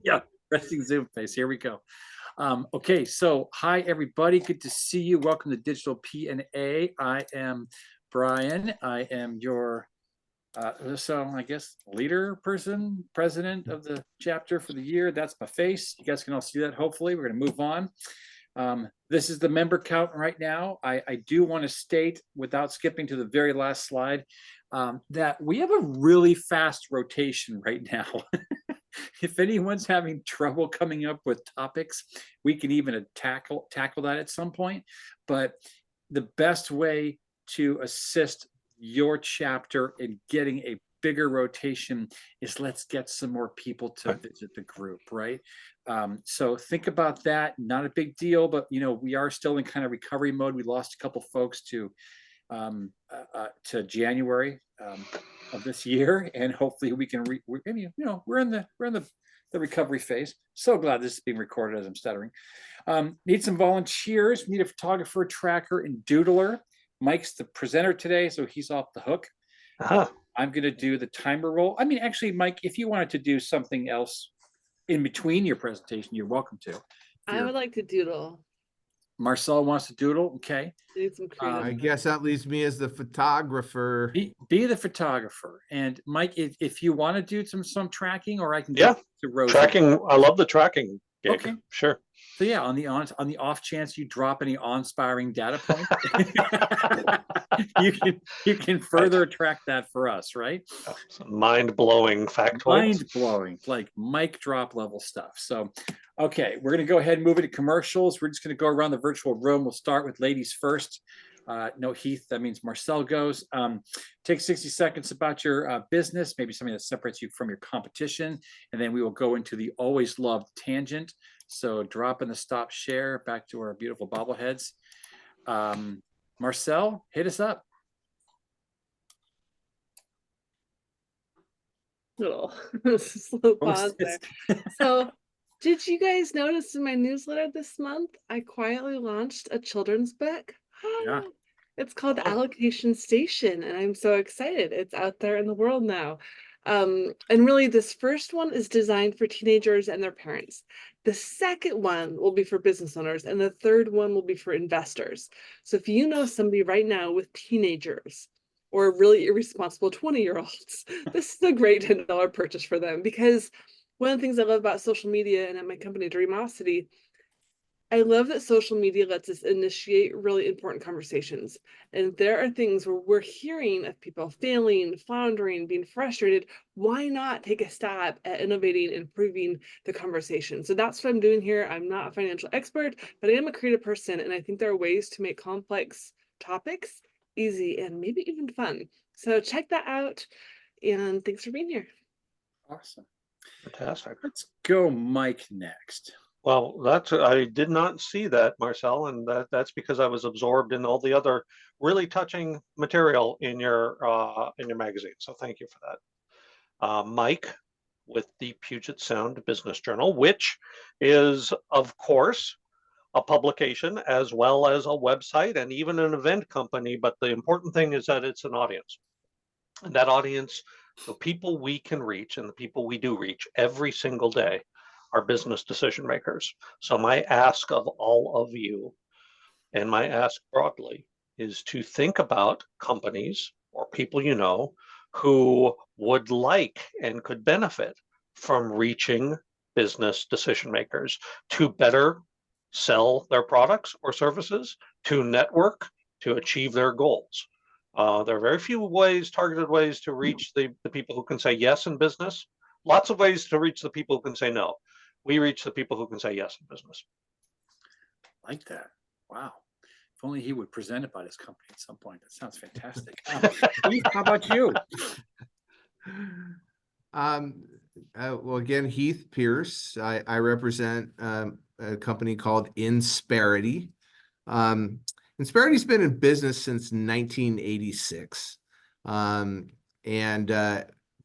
Yeah, resting Zoom face. Here we go. Okay, so hi everybody. Good to see you. Welcome to Digital PNA. I am Brian. I am your so I guess leader person, president of the chapter for the year. That's my face. You guys can all see that. Hopefully, we're going to move on. This is the member count right now. I do want to state, without skipping to the very last slide, that we have a really fast rotation right now. If anyone's having trouble coming up with topics, we can even tackle that at some point. But the best way to assist your chapter in getting a bigger rotation is let's get some more people to visit the group, right? So think about that. Not a big deal, but we are still in kind of recovery mode. We lost a couple folks to January of this year, and hopefully we can. We're in the recovery phase. So glad this is being recorded as I'm stuttering. Need some volunteers. We need a photographer, tracker, and doodler. Mike's the presenter today, so he's off the hook. I'm going to do the timer roll. I mean, actually, Mike, if you wanted to do something else in between your presentation, you're welcome to. I would like to doodle. Marcel wants to doodle. Okay. I guess that leaves me as the photographer. Be the photographer. And Mike, if you want to do some tracking, or I can to Rosie. Tracking. I love the tracking gig. Okay, sure. So yeah, on the off chance you drop any awe-inspiring data points, you can further track that for us, right? Mind-blowing factoids. Mind-blowing, like mic drop level stuff. So, okay, we're going to go ahead and move into commercials. We're just going to go around the virtual room. We'll start with ladies first. No Heath, that means Marcel goes. Take 60 seconds about your business, maybe something that separates you from your competition, and then we will go into the always loved tangent. So drop in the stop share, back to our beautiful bobbleheads. Marcel, hit us up. Little slow pause there. So did you guys notice in my newsletter this month, I quietly launched a children's book? Yeah. It's called Allocation Station, and I'm so excited. It's out there in the world now. And really, this first one is designed for teenagers and their parents. The second one will be for business owners, and the third one will be for investors. So if you know somebody right now with teenagers or really irresponsible 20-year-olds, this is a great $10 purchase for them, because one of the things I love about social media and at my company, Dreamosity, I love that social media lets us initiate really important conversations. And there are things where we're hearing of people failing, floundering, being frustrated. Why not take a stab at innovating and improving the conversation? So that's what I'm doing here. I'm not a financial expert, but I am a creative person. And I think there are ways to make complex topics easy and maybe even fun. So check that out. And thanks for being here. Awesome. Fantastic. Let's go Mike next. Well, I did not see that, Marcel, and that's because I was absorbed in all the other really touching material in your magazine. So thank you for that. Mike, with the Puget Sound Business Journal, which is, of course, a publication as well as a website and even an event company. But the important thing is that it's an audience. And that audience, the people we can reach and the people we do reach every single day, are business decision makers. So my ask of all of you, and my ask broadly, is to think about companies or people you know who would like and could benefit from reaching business decision makers to better sell their products or services, to network, to achieve their goals. There are very few targeted ways to reach the people who can say yes in business. Lots of ways to reach the people who can say no. We reach the people who can say yes in business. Like that. Wow. If only he would present about his company at some point. That sounds fantastic. Heath, how about you? Well, again, Heath Pierce. I represent a company called Insperity. Insperity's been in business since 1986.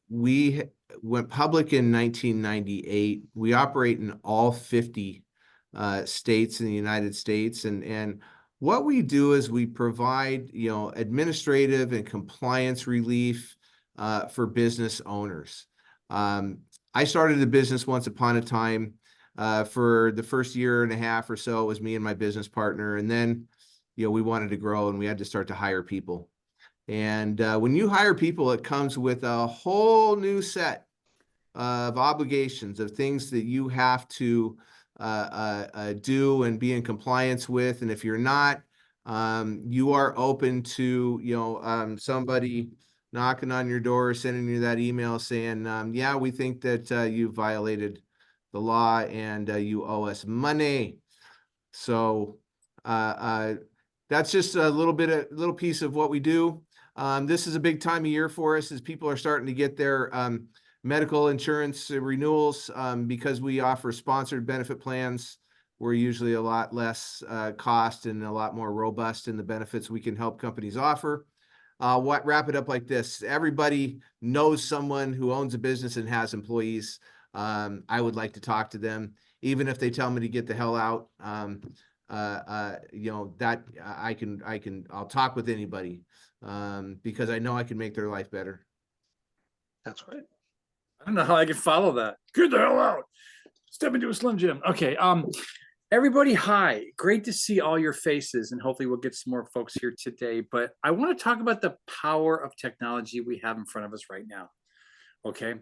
We went public in 1998. We operate in all 50 states in the United States. And what we do is we provide, administrative and compliance relief for business owners. I started the business once upon a time. For the first year and a half or so, it was me and my business partner. And then, we wanted to grow and we had to start to hire people. And when you hire people, it comes with a whole new set of obligations, of things that you have to do and be in compliance with. And if you're not, you are open to, somebody knocking on your door, sending you that email saying, yeah, we think that you violated the law and you owe us money. So that's just a little piece of what we do. This is a big time of year for us as people are starting to get their medical insurance renewals, because we offer sponsored benefit plans. We're usually a lot less cost and a lot more robust in the benefits we can help companies offer. Wrap it up like this. Everybody knows someone who owns a business and has employees. I would like to talk to them, even if they tell me to get the hell out. I'll talk with anybody, because I know I can make their life better. That's great. I don't know how I can follow that. Get the hell out. Step into a Slim Jim. Okay. Everybody, hi. Great to see all your faces, and hopefully we'll get some more folks here today. But I want to talk about the power of technology we have in front of us right now. Okay.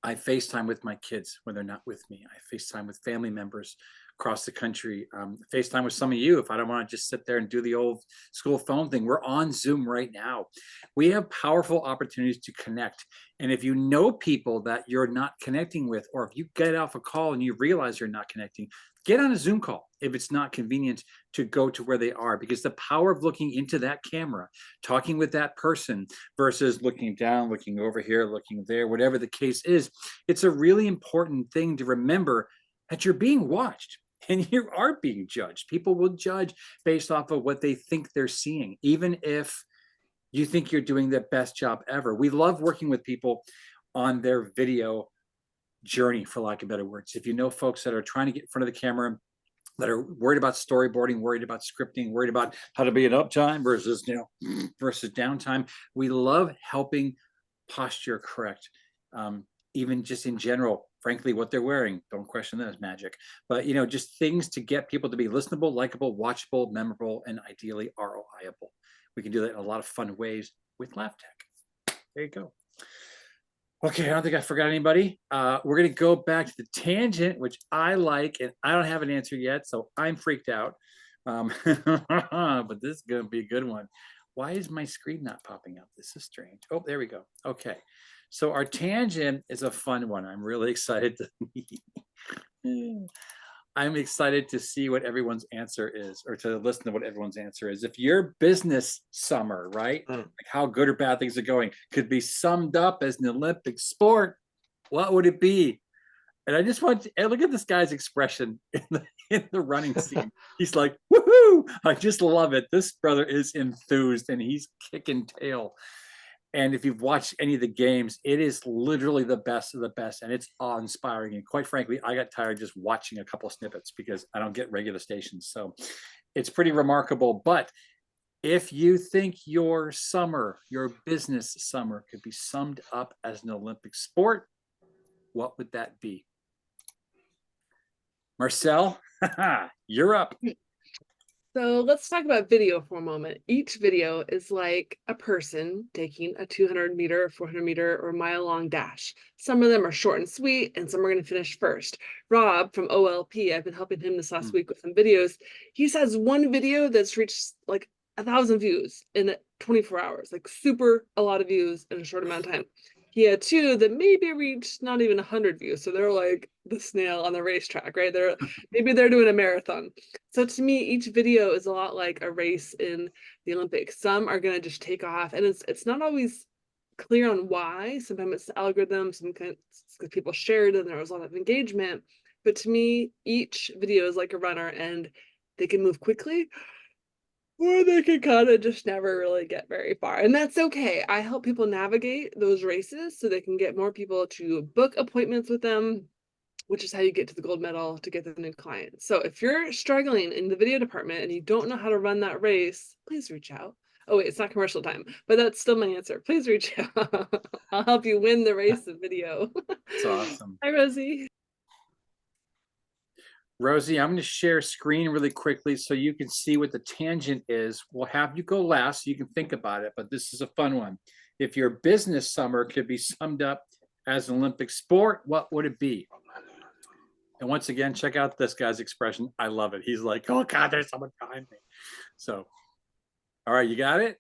I FaceTime with my kids when they're not with me. I FaceTime with family members across the country. FaceTime with some of you if I don't want to just sit there and do the old school phone thing. We're on Zoom right now. We have powerful opportunities to connect. And if you know people that you're not connecting with, or if you get off a call and you realize you're not connecting, get on a Zoom call if it's not convenient to go to where they are, because the power of looking into that camera, talking with that person versus looking down, looking over here, looking there, whatever the case is, it's a really important thing to remember that you're being watched and you are being judged. People will judge based off of what they think they're seeing, even if you think you're doing the best job ever. We love working with people on their video journey, for lack of better words. If you know folks that are trying to get in front of the camera, that are worried about storyboarding, worried about scripting, worried about how to be an uptime versus versus downtime, we love helping posture correct. Even just in general, frankly, what they're wearing, don't question that as magic. But just things to get people to be listenable, likable, watchable, memorable, and ideally ROI-able. We can do that in a lot of fun ways with Laugh Tech. There you go. Okay, I don't think I forgot anybody. We're going to go back to the tangent, which I like, and I don't have an answer yet, so I'm freaked out. But this is going to be a good one. Why is my screen not popping up? This is strange. Oh, there we go. Okay, so our tangent is a fun one. I'm really excited to I'm excited to see what everyone's answer is, or to listen to what everyone's answer is. If your business summer, right, like how good or bad things are going, could be summed up as an Olympic sport, what would it be? And I just want to look at this guy's expression in the running scene. He's like, woohoo! I just love it. This brother is enthused and he's kicking tail. And if you've watched any of the games, it is literally the best of the best, and it's awe-inspiring. And quite frankly, I got tired just watching a couple of snippets because I don't get regular stations. So it's pretty remarkable. But if you think your summer, your business summer, could be summed up as an Olympic sport, what would that be? Marcel, you're up. So let's talk about video for a moment. Each video is like a person taking a 200-meter, 400-meter, or mile-long dash. Some of them are short and sweet, and some are going to finish first. Rob from OLP, I've been helping him this last week with some videos. He has one video that's reached like 1,000 views in 24 hours, like a lot of views in a short amount of time. He had two that maybe reached not even 100 views. So they're like the snail on the racetrack, right? Maybe they're doing a marathon. So to me, each video is a lot like a race in the Olympics. Some are going to just take off, and it's not always clear on why. Sometimes it's the algorithm, sometimes because people shared and there was a lot of engagement. But to me, each video is like a runner, and they can move quickly, or they can kind of just never really get very far. And that's okay. I help people navigate those races so they can get more people to book appointments with them, which is how you get to the gold medal, to get the new client. So if you're struggling in the video department and you don't know how to run that race, please reach out. Oh wait, it's not commercial time, but that's still my answer. Please reach out. I'll help you win the race of video. It's awesome. Hi, Rosie. Rosie, I'm going to share screen really quickly so you can see what the tangent is. We'll have you go last so you can think about it, but this is a fun one. If your business summer could be summed up as an Olympic sport, what would it be? And once again, check out this guy's expression. I love it. He's like, oh God, there's someone behind me. So, all right, you got it?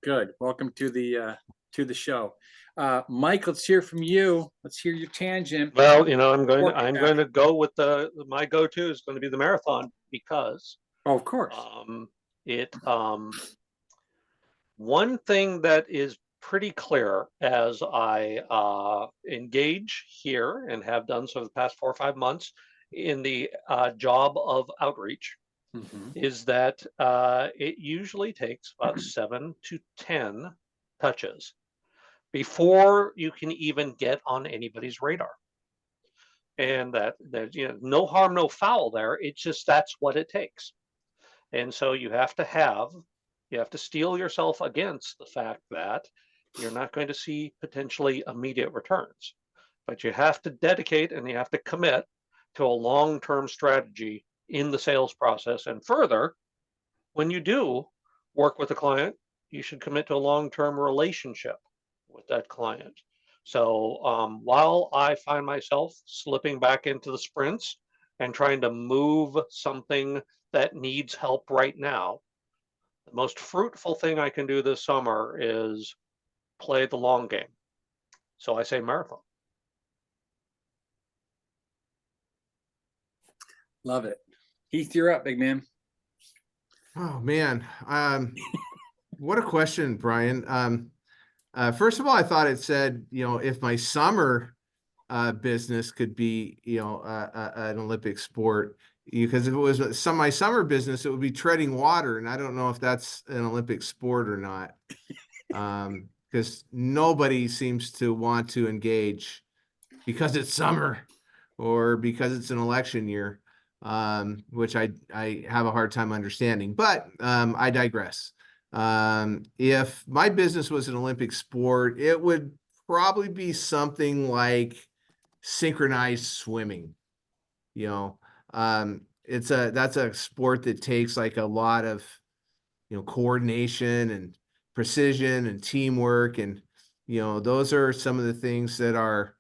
Good. Welcome to the show. Mike, let's hear from you. Let's hear your tangent. Well, I'm going to go with my go-to is going to be the marathon because Oh, of course. One thing that is pretty clear as I engage here and have done so the past 4 or 5 months in the job of outreach is that it usually takes about 7 to 10 touches before you can even get on anybody's radar. And that no harm, no foul there. It's just that's what it takes. And so you have to steel yourself against the fact that you're not going to see potentially immediate returns, but you have to dedicate and you have to commit to a long-term strategy in the sales process. And further, when you do work with a client, you should commit to a long-term relationship with that client. So while I find myself slipping back into the sprints and trying to move something that needs help right now, the most fruitful thing I can do this summer is play the long game. So I say marathon. Love it. Heath, you're up, big man. Oh man, what a question, Brian. First of all, I thought it said, if my summer business could be, an Olympic sport, because if it was my summer business, it would be treading water, and I don't know if that's an Olympic sport or not, because nobody seems to want to engage because it's summer or because it's an election year, which I have a hard time understanding. But I digress. If my business was an Olympic sport, it would probably be something like synchronized swimming. That's a sport that takes like a lot of, coordination and precision and teamwork. And, those are some of the things that are,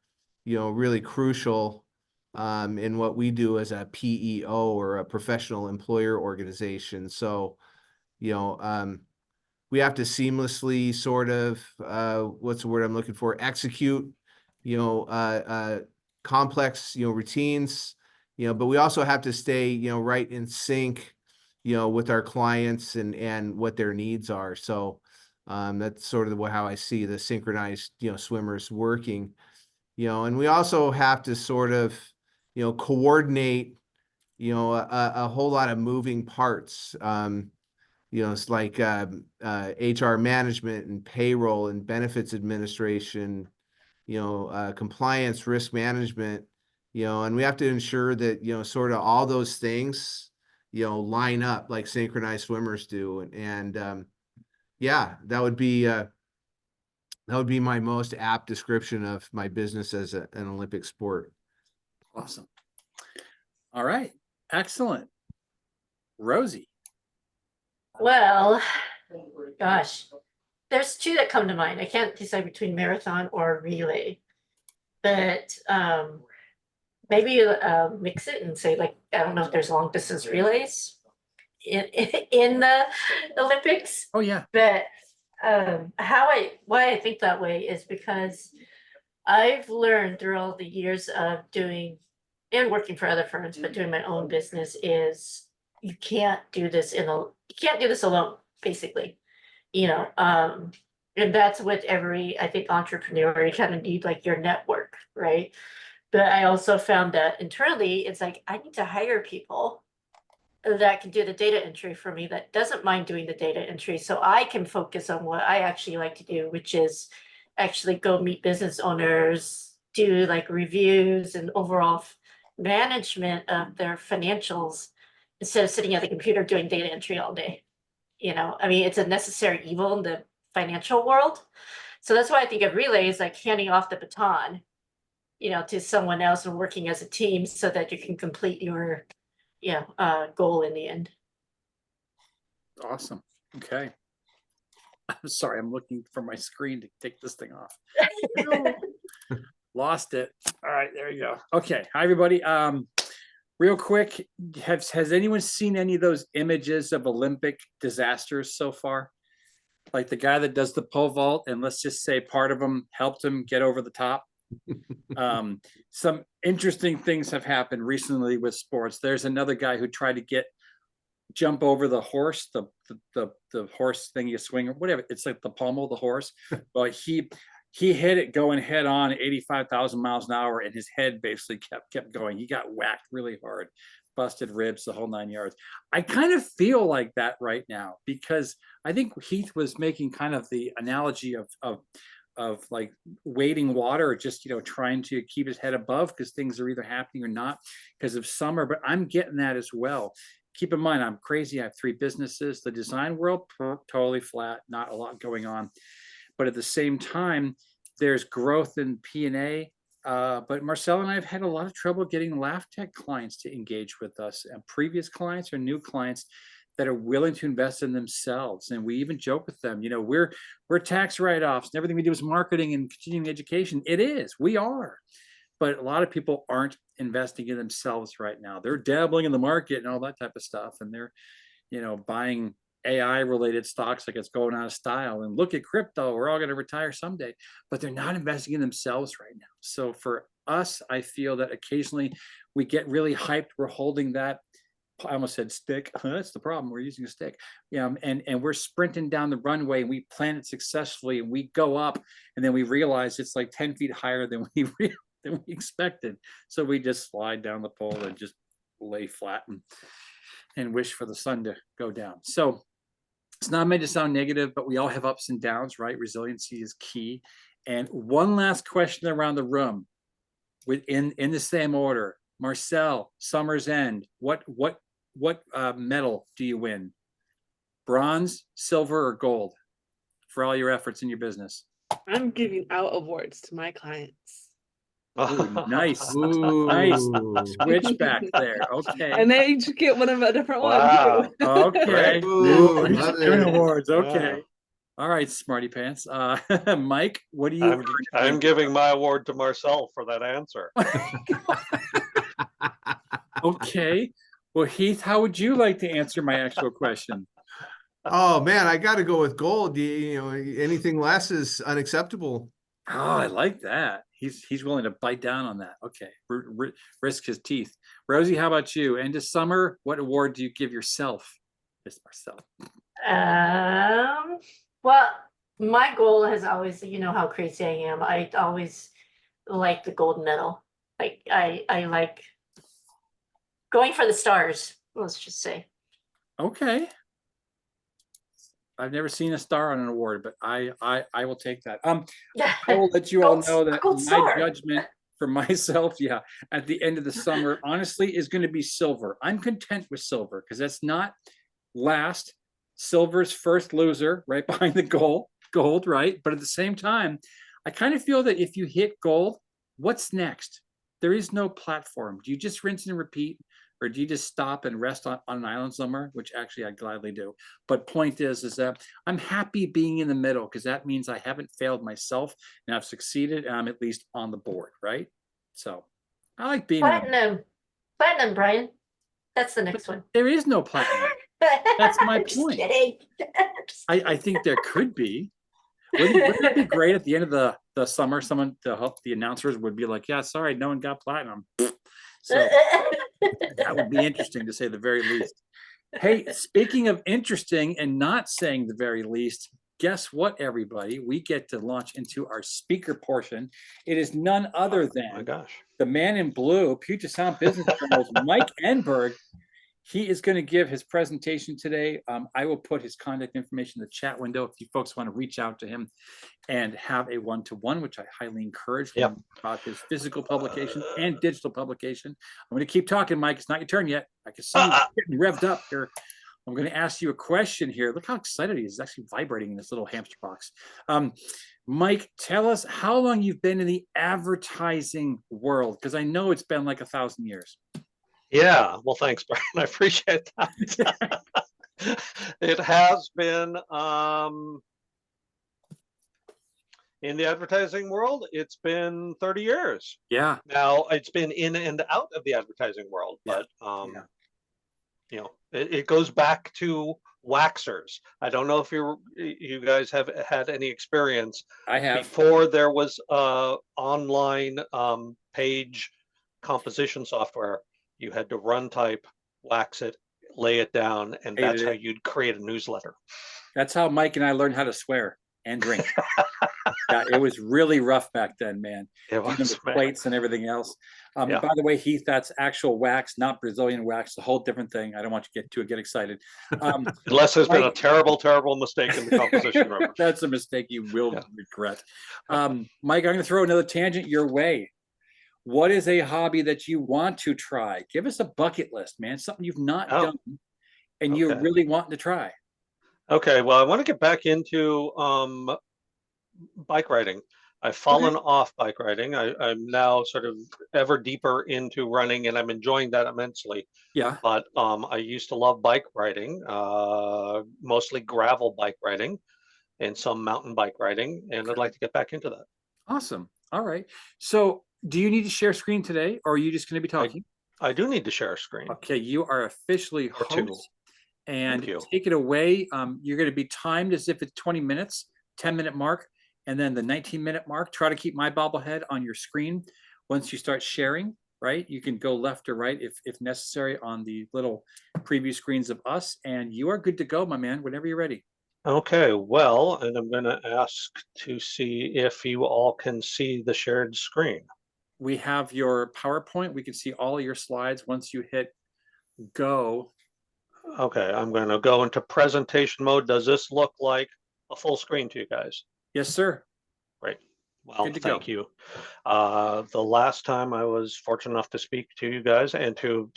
really crucial in what we do as a PEO or a professional employer organization. So, we have to seamlessly sort of, what's the word I'm looking for? Execute, complex, routines, but we also have to stay, right in sync, with our clients and what their needs are. So that's sort of how I see the synchronized, swimmers working, and we also have to sort of, coordinate, a whole lot of moving parts. It's like HR management and payroll and benefits administration, compliance, risk management, and we have to ensure that, sort of all those things, line up like synchronized swimmers do. And yeah, that would be my most apt description of my business as an Olympic sport. Awesome. All right. Excellent. Rosie. Well, gosh, there's two that come to mind. I can't decide between marathon or relay, but maybe mix it and say, like, I don't know if there's long distance relays in the Olympics. Oh yeah. But why I think that way is because I've learned through all the years of doing and working for other firms, but doing my own business is you can't do this alone, basically, and that's with every, I think, entrepreneur, you kind of need like your network, right? But I also found that internally, it's like, I need to hire people that can do the data entry for me, that doesn't mind doing the data entry, so I can focus on what I actually like to do, which is actually go meet business owners, do like reviews and overall management of their financials, instead of sitting at the computer doing data entry all day. you know, I mean, it's a necessary evil in the financial world. So that's why I think of relay is like handing off the baton, you know, to someone else and working as a team so that you can complete your, goal in the end. Awesome. Okay. I'm sorry, I'm looking for my screen to take this thing off. Lost it. All right, there you go. Okay. Hi, everybody. Real quick, has anyone seen any of those images of Olympic disasters so far? Like the guy that does the pole vault, and let's just say part of them helped him get over the top. Some interesting things have happened recently with sports. There's another guy who tried to jump over the horse, the horse thing you swing or whatever. It's like the pommel of the horse. But he hit it going head on 85,000 miles an hour, and his head basically kept going. He got whacked really hard, busted ribs, the whole 9 yards. I kind of feel like that right now, because I think Heath was making kind of the analogy of like wading water, or just, you know, trying to keep his head above because things are either happening or not because of summer. But I'm getting that as well. Keep in mind, I'm crazy. I have 3 businesses. The design world, totally flat, not a lot going on. But at the same time, there's growth in PNA. But Marcel and I have had a lot of trouble getting Laugh Tech clients to engage with us, and previous clients or new clients that are willing to invest in themselves. And we even joke with them, you know, we're tax write-offs and everything we do is marketing and continuing education. It is, we are. But a lot of people aren't investing in themselves right now. They're dabbling in the market and all that type of stuff. And they're, you know, buying AI related stocks like it's going out of style, and look at crypto, we're all going to retire someday, but they're not investing in themselves right now. So for us, I feel that occasionally we get really hyped. We're holding that, I almost said stick. That's the problem. We're using a stick. Yeah, and we're sprinting down the runway, and we plan it successfully, and we go up, and then we realize it's like 10 feet higher than we expected. So we just slide down the pole and just lay flat and wish for the sun to go down. So it's not meant to sound negative, but we all have ups and downs, right? Resiliency is key. And one last question around the room, in the same order. Marcel, Summer's End, what medal do you win? Bronze, silver, or gold for all your efforts in your business? I'm giving out awards to my clients. Ooh, nice. Ooh. Nice switch back there. Okay. And they each get one of a different Wow. one too. Okay. Ooh, Ooh, love giving it. awards. Okay. Wow. All right, smarty pants. Mike, what do you? I'm giving my award to Marcel for that answer. Okay. Well, Heath, how would you like to answer my actual question? Oh man, I got to go with gold. You know, anything less is unacceptable. Oh, I like that. He's willing to bite down on that. Okay, risk his teeth. Rosie, how about you? End of summer, what award do you give yourself, Miss Marcel? Well, my goal has always, you know how crazy I am. I always like the gold medal. Like I like going for the stars, let's just say. Okay. I've never seen a star on an award, but I will take that. I will let you all know that my judgment for myself, yeah, at the end of the summer, honestly, is going to be silver. I'm content with silver because that's not last. Silver's first loser, right behind the gold, right? But at the same time, I kind of feel that if you hit gold, what's next? There is no platform. Do you just rinse and repeat? Or do you just stop and rest on an island somewhere, which actually I gladly do. But point is that I'm happy being in the middle because that means I haven't failed myself and I've succeeded and I'm at least on the board, right? So I like being Platinum, Brian. That's the next one. There is no platinum. That's my point. Kidding. I think there could be. Wouldn't it be great at the end of the summer, someone to help the announcers would be like, yeah, sorry, no one got platinum. So that would be interesting to say the very least. Hey, speaking of interesting and not saying the very least, guess what, everybody? We get to launch into our speaker portion. It is none other than the man in blue, Puget Sound Business Journal's Mike Enberg. He is going to give his presentation today. I will put his contact information in the chat window if you folks want to reach out to him and have a one-to-one, which I highly encourage. About his physical publication and digital publication. I'm going to keep talking, Mike. It's not your turn yet. I can see you getting revved up here. I'm going to ask you a question here. Look how excited he is. He's actually vibrating in this little hamster box. Mike, tell us how long you've been in the advertising world, because I know it's been like 1,000 years. Yeah, well, thanks, Brian. I appreciate that. It has been in the advertising world, it's been 30 years. Yeah. Now, it's been in and out of the advertising world, Yeah. but Yeah. you know, it goes back to waxers. I don't know if you guys have had any experience. I have. Before there was online page composition software, you had to run type, wax it, lay it down, and that's how you'd create a newsletter. That's how Mike and I learned how to swear and drink. Yeah, it was really rough back then, man. It was, man. Plates and everything else. Yeah. By the way, Heath, that's actual wax, not Brazilian wax. A whole different thing. I don't want you to get excited. Unless there's been a terrible mistake in the composition room. That's a mistake you will regret. Mike, I'm going to throw another tangent your way. What is a hobby that you want to try? Give us a bucket list, man. Something you've not done and you really want to try. Okay, well, I want to get back into bike riding. I've fallen off bike riding. I'm now sort of ever deeper into running, and I'm enjoying that immensely. Yeah. But I used to love bike riding, mostly gravel bike riding and some mountain bike riding, and I'd like to get back into that. Awesome. All right. So do you need to share screen today, or are you just going to be talking? I do need to share a screen. Okay, you are officially Or two. host. And Thank you. take it away. You're going to be timed as if it's 20 minutes, 10-minute mark, and then the 19-minute mark. Try to keep my bobblehead on your screen. Once you start sharing, right, you can go left or right if necessary on the little preview screens of us. And you are good to go, my man, whenever you're ready. Okay, well, and I'm going to ask to see if you all can see the shared screen. We have your PowerPoint. We can see all of your slides once you hit go. Okay, I'm going to go into presentation mode. Does this look like a full screen to you guys? Yes, sir. Great. Well, Good to thank go. you. The last time I was fortunate enough to speak to you guys and to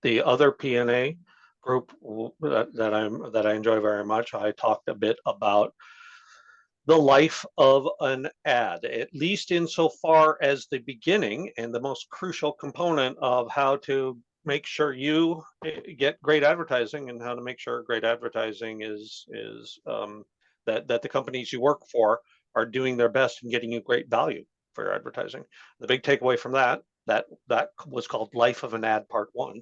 the other PNA group that I enjoy very much, I talked a bit about the life of an ad, at least insofar as the beginning and the most crucial component of how to make sure you get great advertising and how to make sure great advertising is that the companies you work for are doing their best in getting you great value for your advertising. The big takeaway from that was called Life of an Ad Part 1.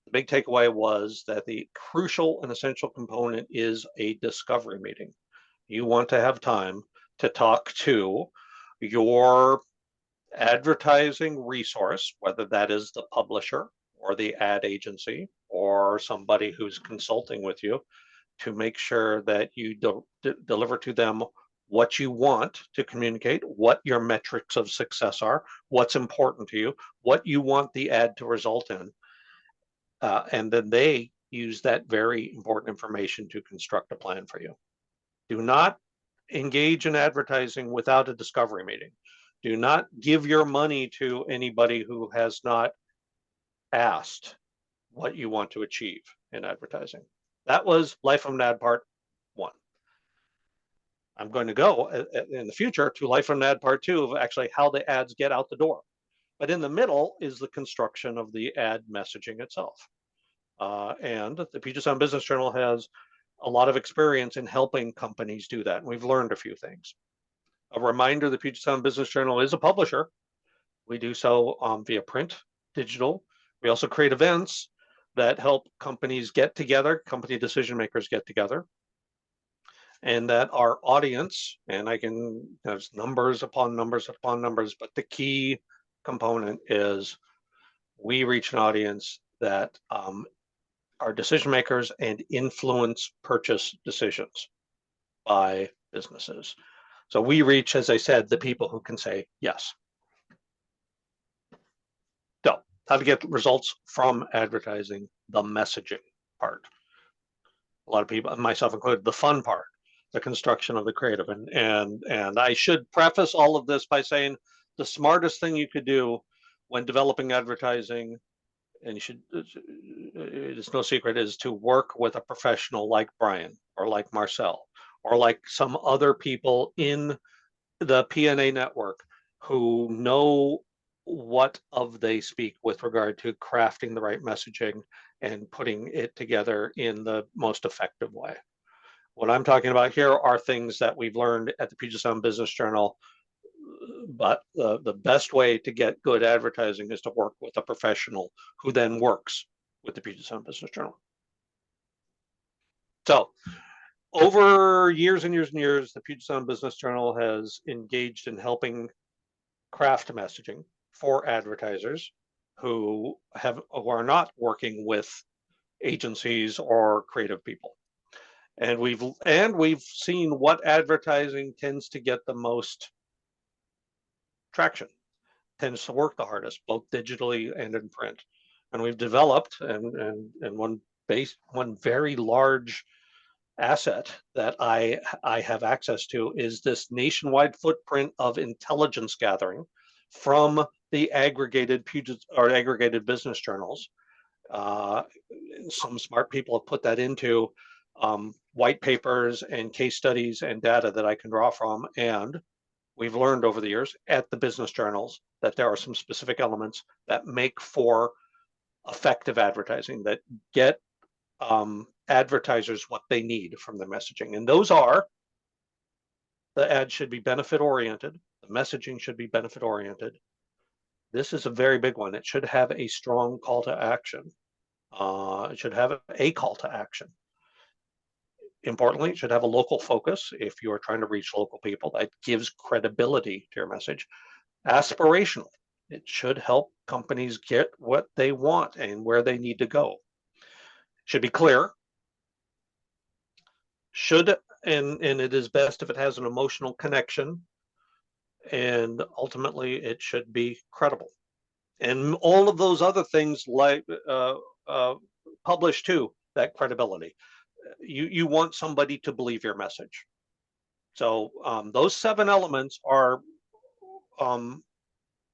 The big takeaway was that the crucial and essential component is a discovery meeting. You want to have time to talk to your advertising resource, whether that is the publisher or the ad agency or somebody who's consulting with you, to make sure that you deliver to them what you want to communicate, what your metrics of success are, what's important to you, what you want the ad to result in. And then they use that very important information to construct a plan for you. Do not engage in advertising without a discovery meeting. Do not give your money to anybody who has not asked what you want to achieve in advertising. That was Life of an Ad Part 1. I'm going to go in the future to Life of an Ad Part 2 of actually how the ads get out the door. But in the middle is the construction of the ad messaging itself. And the Puget Sound Business Journal has a lot of experience in helping companies do that. And we've learned a few things. A reminder, the Puget Sound Business Journal is a publisher. We do so via print, digital. We also create events that help companies get together, company decision makers get together. And that our audience, and there's numbers upon numbers upon numbers, but the key component is we reach an audience that are decision makers and influence purchase decisions by businesses. So we reach, as I said, the people who can say yes. So how to get results from advertising, the messaging part. A lot of people, myself included, the fun part, the construction of the creative. And I should preface all of this by saying the smartest thing you could do when developing advertising, and you should it is no secret, is to work with a professional like Brian or like Marcel or like some other people in the PNA network who know what of they speak with regard to crafting the right messaging and putting it together in the most effective way. What I'm talking about here are things that we've learned at the Puget Sound Business Journal, but the best way to get good advertising is to work with a professional who then works with the Puget Sound Business Journal. So over years and years and years, the Puget Sound Business Journal has engaged in helping craft messaging for advertisers who are not working with agencies or creative people. And we've seen what advertising tends to get the most traction, tends to work the hardest, both digitally and in print. And we've developed and one very large asset that I have access to is this nationwide footprint of intelligence gathering from the aggregated business journals. Some smart people have put that into white papers and case studies and data that I can draw from. And we've learned over the years at the business journals that there are some specific elements that make for effective advertising, that get advertisers what they need from the messaging. And those are: the ad should be benefit oriented, the messaging should be benefit oriented. This is a very big one. It should have a strong call to action. It should have a call to action. Importantly, it should have a local focus if you are trying to reach local people. That gives credibility to your message. Aspirational. It should help companies get what they want and where they need to go. Should be clear. And it is best if it has an emotional connection. And ultimately, it should be credible. And all of those other things like publish too, that credibility. You want somebody to believe your message. So those 7 elements are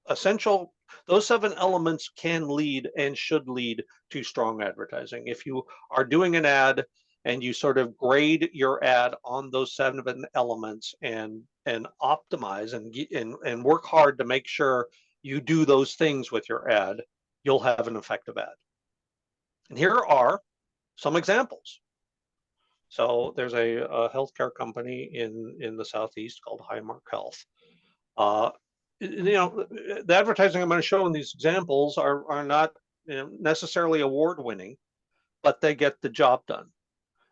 essential. Those 7 elements can lead and should lead to strong advertising. If you are doing an ad and you sort of grade your ad on those 7 elements and optimize and work hard to make sure you do those things with your ad, you'll have an effective ad. And here are some examples. So there's a healthcare company in the Southeast called Highmark Health. The advertising I'm going to show in these examples are not necessarily award-winning, but they get the job done.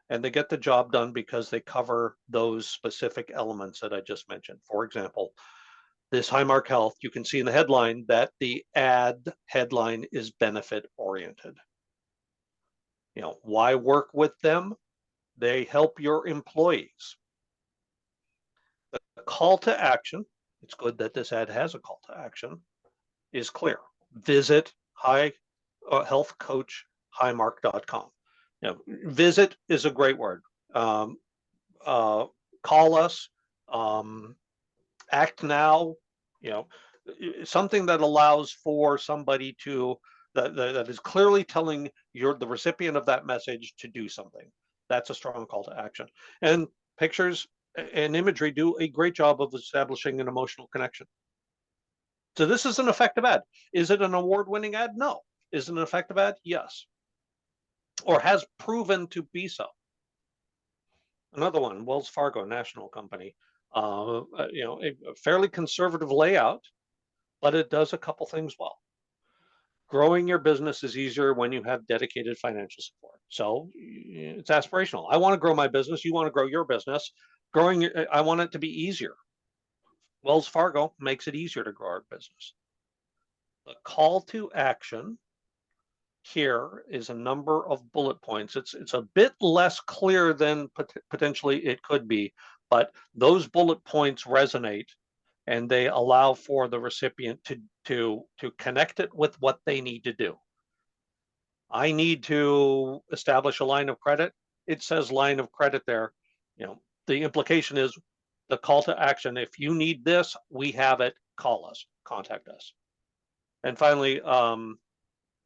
And they get the job done because they cover those specific elements that I just mentioned. For example, this Highmark Health, you can see in the headline that the ad headline is benefit-oriented. Why work with them? They help your employees. The call to action, it's good that this ad has a call to action, is clear. Visit healthcoachhighmark.com. Visit is a great word. Call us, act now, something that allows for somebody that is clearly telling the recipient of that message to do something. That's a strong call to action. And pictures and imagery do a great job of establishing an emotional connection. So this is an effective ad. Is it an award-winning ad? No. Is it an effective ad? Yes. Or has proven to be so. Another one, Wells Fargo, national company. A fairly conservative layout, but it does a couple things well. Growing your business is easier when you have dedicated financial support. So it's aspirational. I want to grow my business. You want to grow your business. I want it to be easier. Wells Fargo makes it easier to grow our business. The call to action here is a number of bullet points. It's a bit less clear than potentially it could be, but those bullet points resonate and they allow for the recipient to connect it with what they need to do. I need to establish a line of credit. It says line of credit there. The implication is the call to action. If you need this, we have it. Call us, contact us. And finally,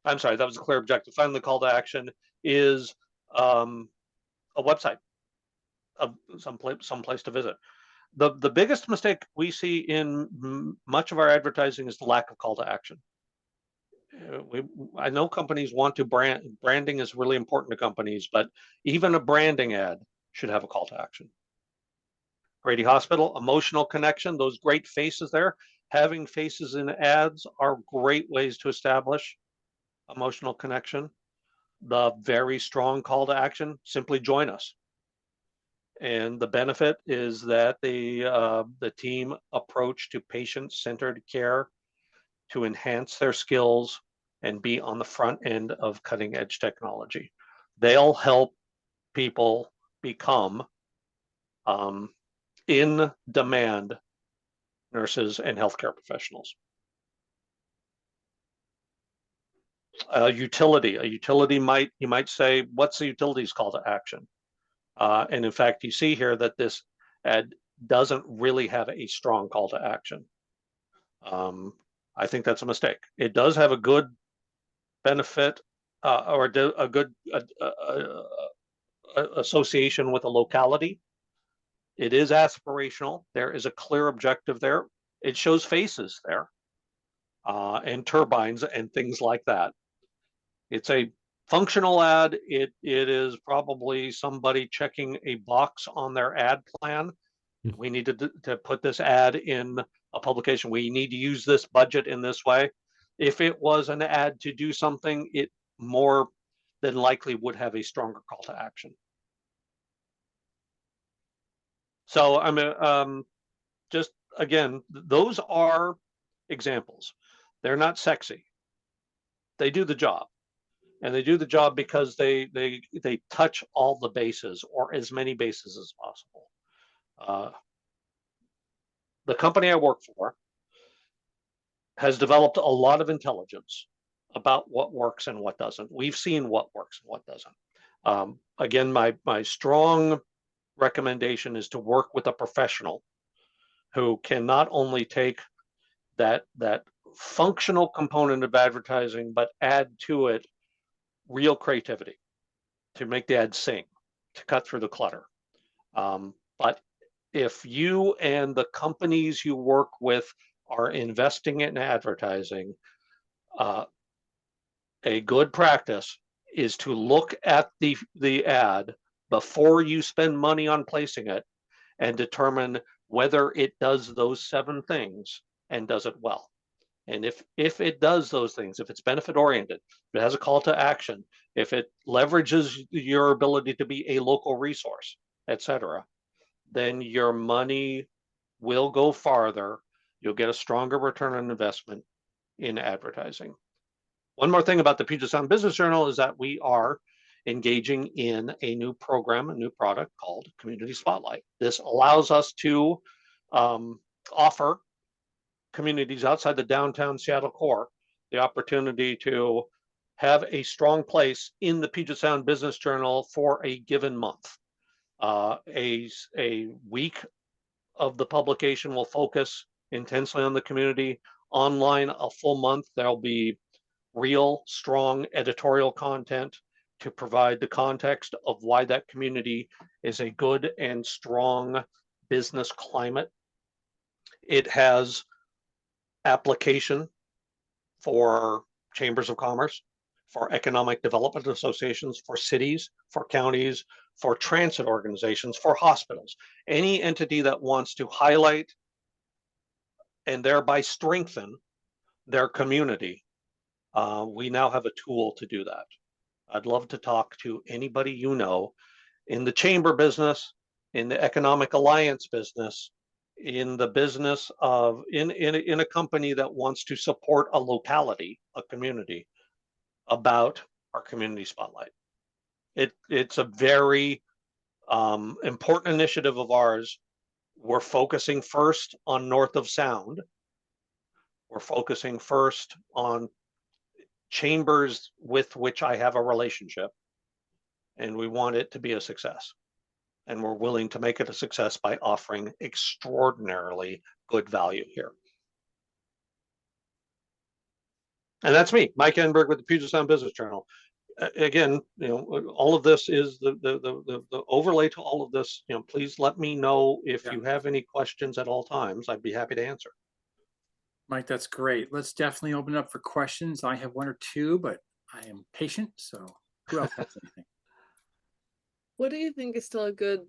I'm sorry, that was a clear objective. Finally, the call to action is a website, some place to visit. The biggest mistake we see in much of our advertising is the lack of call to action. I know companies want to branding is really important to companies, but even a branding ad should have a call to action. Grady Hospital, emotional connection, those great faces there. Having faces in ads are great ways to establish emotional connection. The very strong call to action, simply join us. And the benefit is that the team approach to patient-centered care to enhance their skills and be on the front end of cutting edge technology. They'll help people become in demand nurses and healthcare professionals. A utility you might say, what's the utility's call to action? And in fact, you see here that this ad doesn't really have a strong call to action. I think that's a mistake. It does have a good benefit or a good association with a locality. It is aspirational. There is a clear objective there. It shows faces there and turbines and things like that. It's a functional ad. It is probably somebody checking a box on their ad plan. We need to put this ad in a publication. We need to use this budget in this way. If it was an ad to do something, it more than likely would have a stronger call to action. So I'm just again, those are examples. They're not sexy. They do the job, and they do the job because they touch all the bases or as many bases as possible. The company I work for has developed a lot of intelligence about what works and what doesn't. We've seen what works and what doesn't. Again, my strong recommendation is to work with a professional who can not only take that functional component of advertising, but add to it real creativity to make the ad sing, to cut through the clutter. But if you and the companies you work with are investing in advertising, a good practice is to look at the ad before you spend money on placing it and determine whether it does those 7 things and does it well. And if it does those things, if it's benefit oriented, if it has a call to action, if it leverages your ability to be a local resource, etc., then your money will go farther. You'll get a stronger return on investment in advertising. One more thing about the Puget Sound Business Journal is that we are engaging in a new program, a new product called Community Spotlight. This allows us to offer communities outside the downtown Seattle core the opportunity to have a strong place in the Puget Sound Business Journal for a given month. A week of the publication will focus intensely on the community. Online, a full month, there'll be real, strong editorial content to provide the context of why that community is a good and strong business climate. It has application for chambers of commerce, for economic development associations, for cities, for counties, for transit organizations, for hospitals, any entity that wants to highlight and thereby strengthen their community. We now have a tool to do that. I'd love to talk to anybody you know in the chamber business, in the economic alliance business, in the business of in a company that wants to support a locality, a community, about our community spotlight. It's a very important initiative of ours. We're focusing first on north of Sound. We're focusing first on chambers with which I have a relationship, and we want it to be a success. And we're willing to make it a success by offering extraordinarily good value here. And that's me, Mike Enberg with the Puget Sound Business Journal. Again, all of this is the overlay to all of this. Please let me know if you have any questions at all times. I'd be happy to answer. Mike, that's great. Let's definitely open up for questions. I have one or two, but I am patient. So who else has anything? What do you think is still a good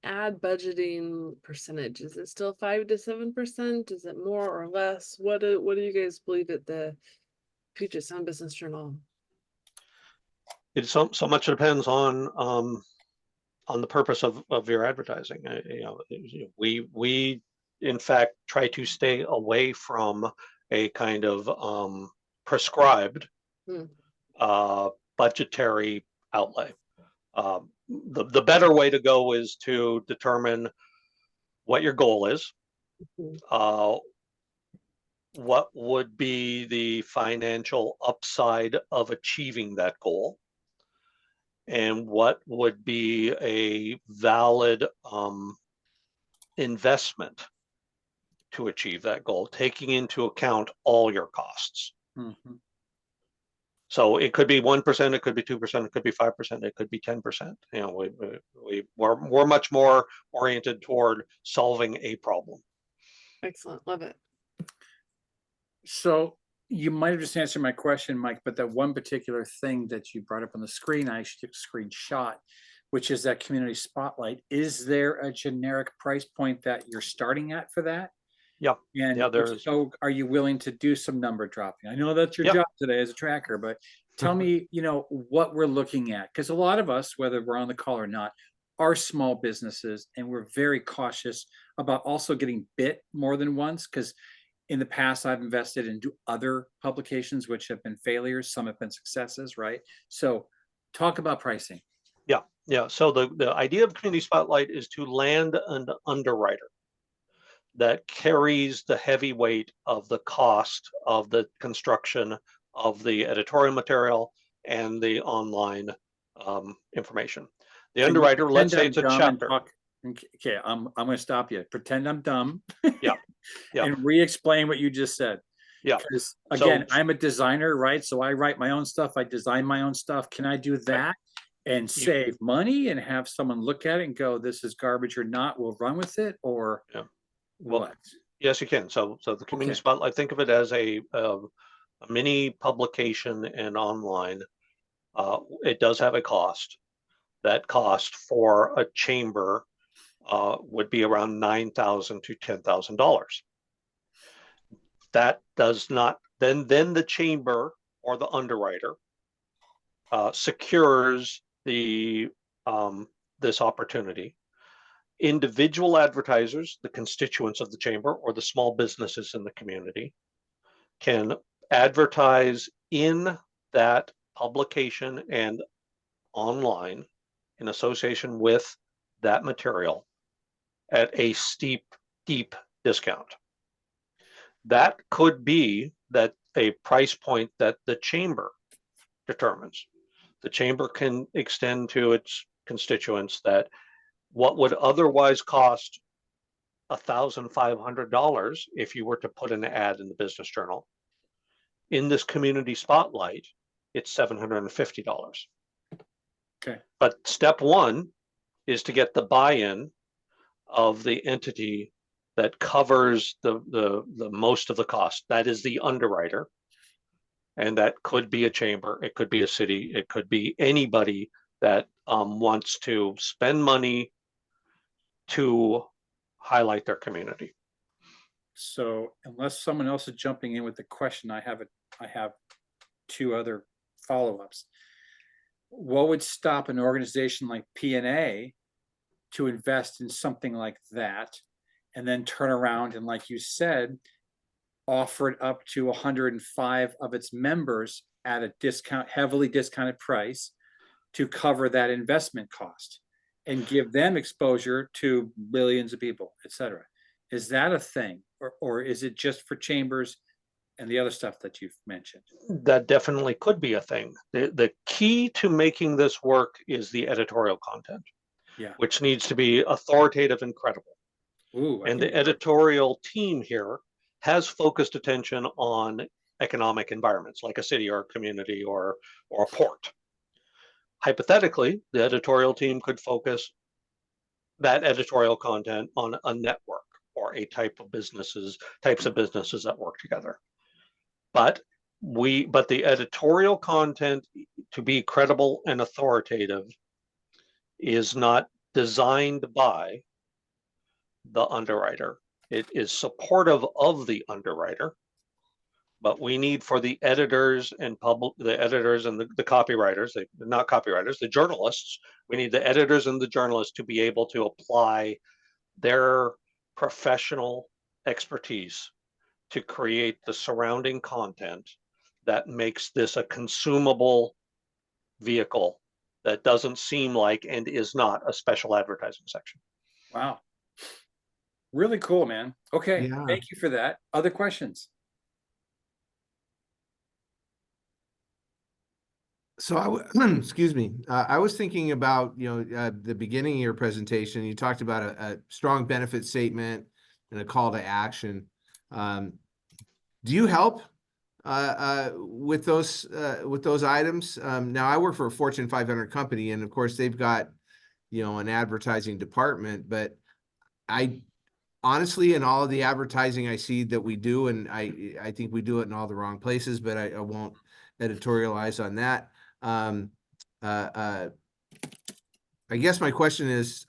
ad budgeting percentage? Is it still 5 to 7%? Is it more or less? What do you guys believe at the Puget Sound Business Journal? It's so much depends on the purpose of your advertising. We in fact try to stay away from a kind of prescribed budgetary outlay. The better way to go is to determine what your goal is, what would be the financial upside of achieving that goal, and what would be a valid investment to achieve that goal, taking into account all your costs. Mm-hmm. So it could be 1%, it could be 2%, it could be 5%, it could be 10%. We're much more oriented toward solving a problem. Excellent, love it. So you might have just answered my question, Mike, but that one particular thing that you brought up on the screen, I actually took a screenshot, which is that community spotlight. Is there a generic price point that you're starting at for that? Yeah. And yeah, there is. So are you willing to do some number dropping? I know that's your job today as a tracker, but tell me, what we're looking at. Because a lot of us, whether we're on the call or not, are small businesses, and we're very cautious about also getting bit more than once. Because in the past, I've invested in other publications which have been failures. Some have been successes, right? So talk about pricing. Yeah. So the idea of community spotlight is to land an underwriter that carries the heavy weight of the cost of the construction of the editorial material and the online information. The underwriter, let's say it's a chapter. Okay, I'm going to stop you. Pretend I'm dumb. Yeah. And re-explain what you just said. Yeah. Because again, I'm a designer, right? So I write my own stuff. I design my own stuff. Can I do that and save money and have someone look at it and go, this is garbage or not? We'll run with it, or what? Yes, you can. So the community spotlight, think of it as a mini publication and online. It does have a cost. That cost for a chamber would be around $9,000 to $10,000. That does not, then the chamber or the underwriter secures this opportunity. Individual advertisers, the constituents of the chamber or the small businesses in the community, can advertise in that publication and online in association with that material at a steep, deep discount. That could be that a price point that the chamber determines. The chamber can extend to its constituents that what would otherwise cost $1,500 if you were to put an ad in the Business Journal, in this community spotlight, it's $750. Okay. But step one is to get the buy-in of the entity that covers the most of the cost. That is the underwriter. And that could be a chamber, it could be a city, it could be anybody that wants to spend money to highlight their community. So unless someone else is jumping in with the question, I have two other follow-ups. What would stop an organization like PNA to invest in something like that and then turn around and, like you said, offer it up to 105 of its members at a heavily discounted price to cover that investment cost and give them exposure to millions of people, et cetera? Is that a thing, or is it just for chambers and the other stuff that you've mentioned? That definitely could be a thing. The key to making this work is the editorial content, which needs to be authoritative and credible. And the editorial team here has focused attention on economic environments like a city or a community or a port. Hypothetically, the editorial team could focus that editorial content on a network or a types of businesses that work together. But the editorial content, to be credible and authoritative, is not designed by the underwriter. It is supportive of the underwriter, but we need for the editors and the copywriters, not copywriters, the journalists, we need the editors and the journalists to be able to apply their professional expertise to create the surrounding content that makes this a consumable vehicle that doesn't seem like and is not a special advertising section. Wow. Really cool, man. Okay, Yeah. thank you for that. Other questions? So excuse me. I was thinking about, the beginning of your presentation, you talked about a strong benefit statement and a call to action. Do you help with those items? Now I work for a Fortune 500 company, and of course they've got, an advertising department, but I honestly, in all of the advertising I see that we do, and I think we do it in all the wrong places, but I won't editorialize on that. I guess my question is,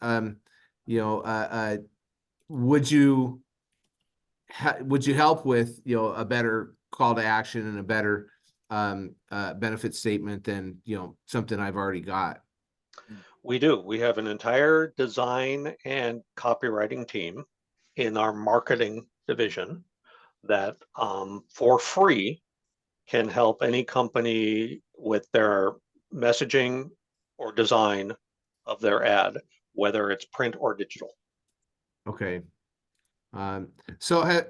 would you help with, a better call to action and a better benefit statement than, something I've already got? We do. We have an entire design and copywriting team in our marketing division that for free can help any company with their messaging or design of their ad, whether it's print or digital. Okay. So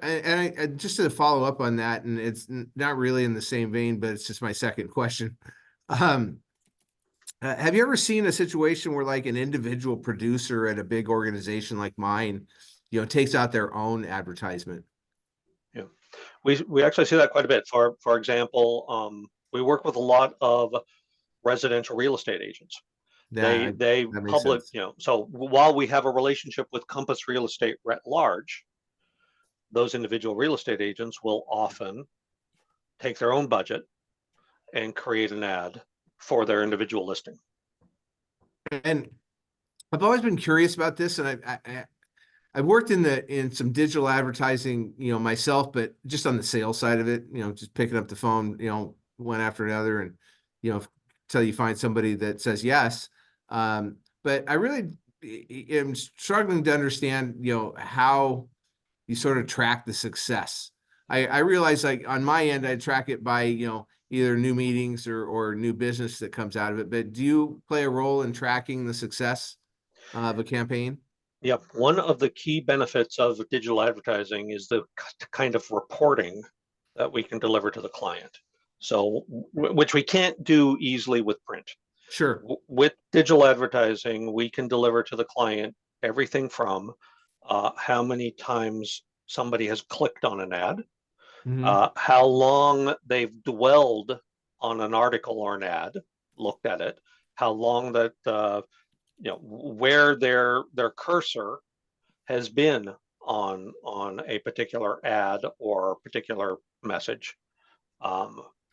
just to follow up on that, and it's not really in the same vein, but it's just my second question. Have you ever seen a situation where like an individual producer at a big organization like mine, takes out their own advertisement? Yeah, we actually see that quite a bit. For example, we work with a lot of residential real estate agents. They that makes public, sense. so while we have a relationship with Compass Real Estate at large, those individual real estate agents will often take their own budget and create an ad for their individual listing. And I've always been curious about this, and I've worked in some digital advertising, myself, but just on the sales side of it, just picking up the phone, one after another, and until you find somebody that says yes. But I really am struggling to understand, how you sort of track the success. I realize, like, on my end, I track it by, either new meetings or new business that comes out of it. But do you play a role in tracking the success of a campaign? Yep. One of the key benefits of digital advertising is the kind of reporting that we can deliver to the client. So, which we can't do easily with print. Sure. With digital advertising, we can deliver to the client everything from how many times somebody has clicked on an ad, how long they've dwelled on an article or an ad, looked at it, how long that where their cursor has been on a particular ad or particular message,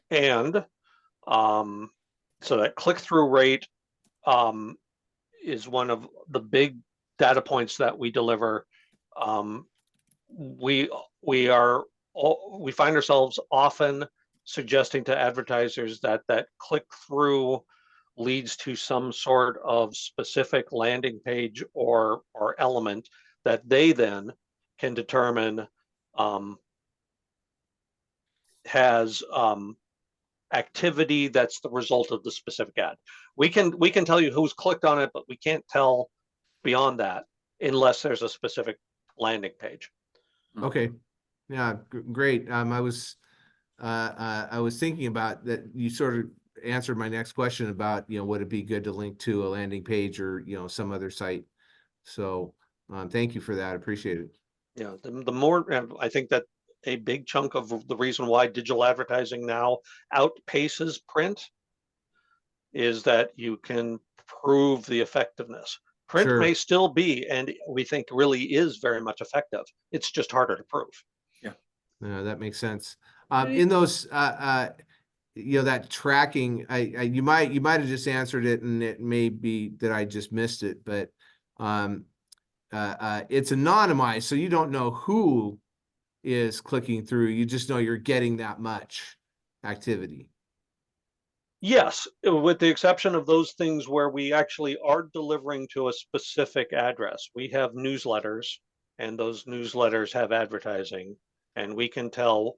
and so that click-through rate is one of the big data points that we deliver. We find ourselves often suggesting to advertisers that click-through leads to some sort of specific landing page or element that they then can determine has activity that's the result of the specific ad. We can tell you who's clicked on it, but we can't tell beyond that unless there's a specific landing page. Okay. Yeah, great. I was thinking about that. You sort of answered my next question about, would it be good to link to a landing page or, some other site? So thank you for that. I appreciate it. Yeah, the more, I think that a big chunk of the reason why digital advertising now outpaces print is that you can prove the effectiveness. Print Sure. may still be, and we think really is very much effective. It's just harder to prove. Yeah, that makes sense. Right. In those, you know, that tracking, you might have just answered it, and it may be that I just missed it, but it's anonymized, so you don't know who is clicking through. You just know you're getting that much activity. Yes, with the exception of those things where we actually are delivering to a specific address. We have newsletters, and those newsletters have advertising, and we can tell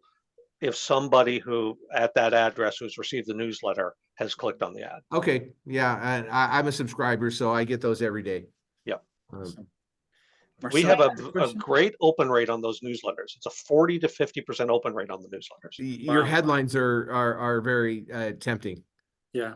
if somebody who at that address who's received the newsletter has clicked on the ad. Okay, yeah, and I'm a subscriber, so I get those every day. Yep. Awesome. We Marcel, have good a question? great open rate on those newsletters. It's a 40 to 50% open rate on the newsletters. Your Wow. headlines are very tempting. Yeah.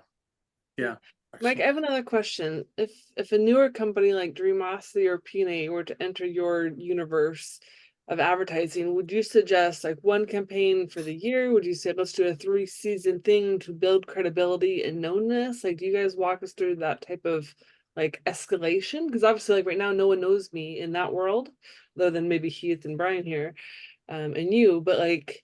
Yeah. Mike, I Excellent. have another question. If a newer company like Dreamosity or PNA were to enter your universe of advertising, would you suggest like one campaign for the year? Would you say let's do a 3-season thing to build credibility and knownness? Like, do you guys walk us through that type of like escalation? Because obviously, like right now, no one knows me in that world, other than maybe Heath and Brian here, and you. But like,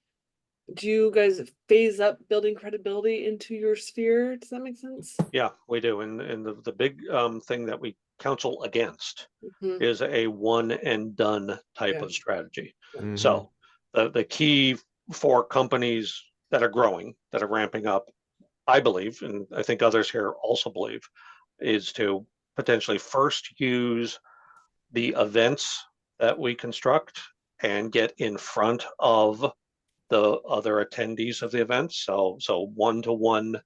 do you guys phase up building credibility into your sphere? Does that make sense? Yeah, we do. And the big thing that we counsel against Mhm. is a one and done type Yeah. of strategy. Mhm. So the key for companies that are growing, that are ramping up, I believe, and I think others here also believe, is to potentially first use the events that we construct and get in front of the other attendees of the events. So one-to-one,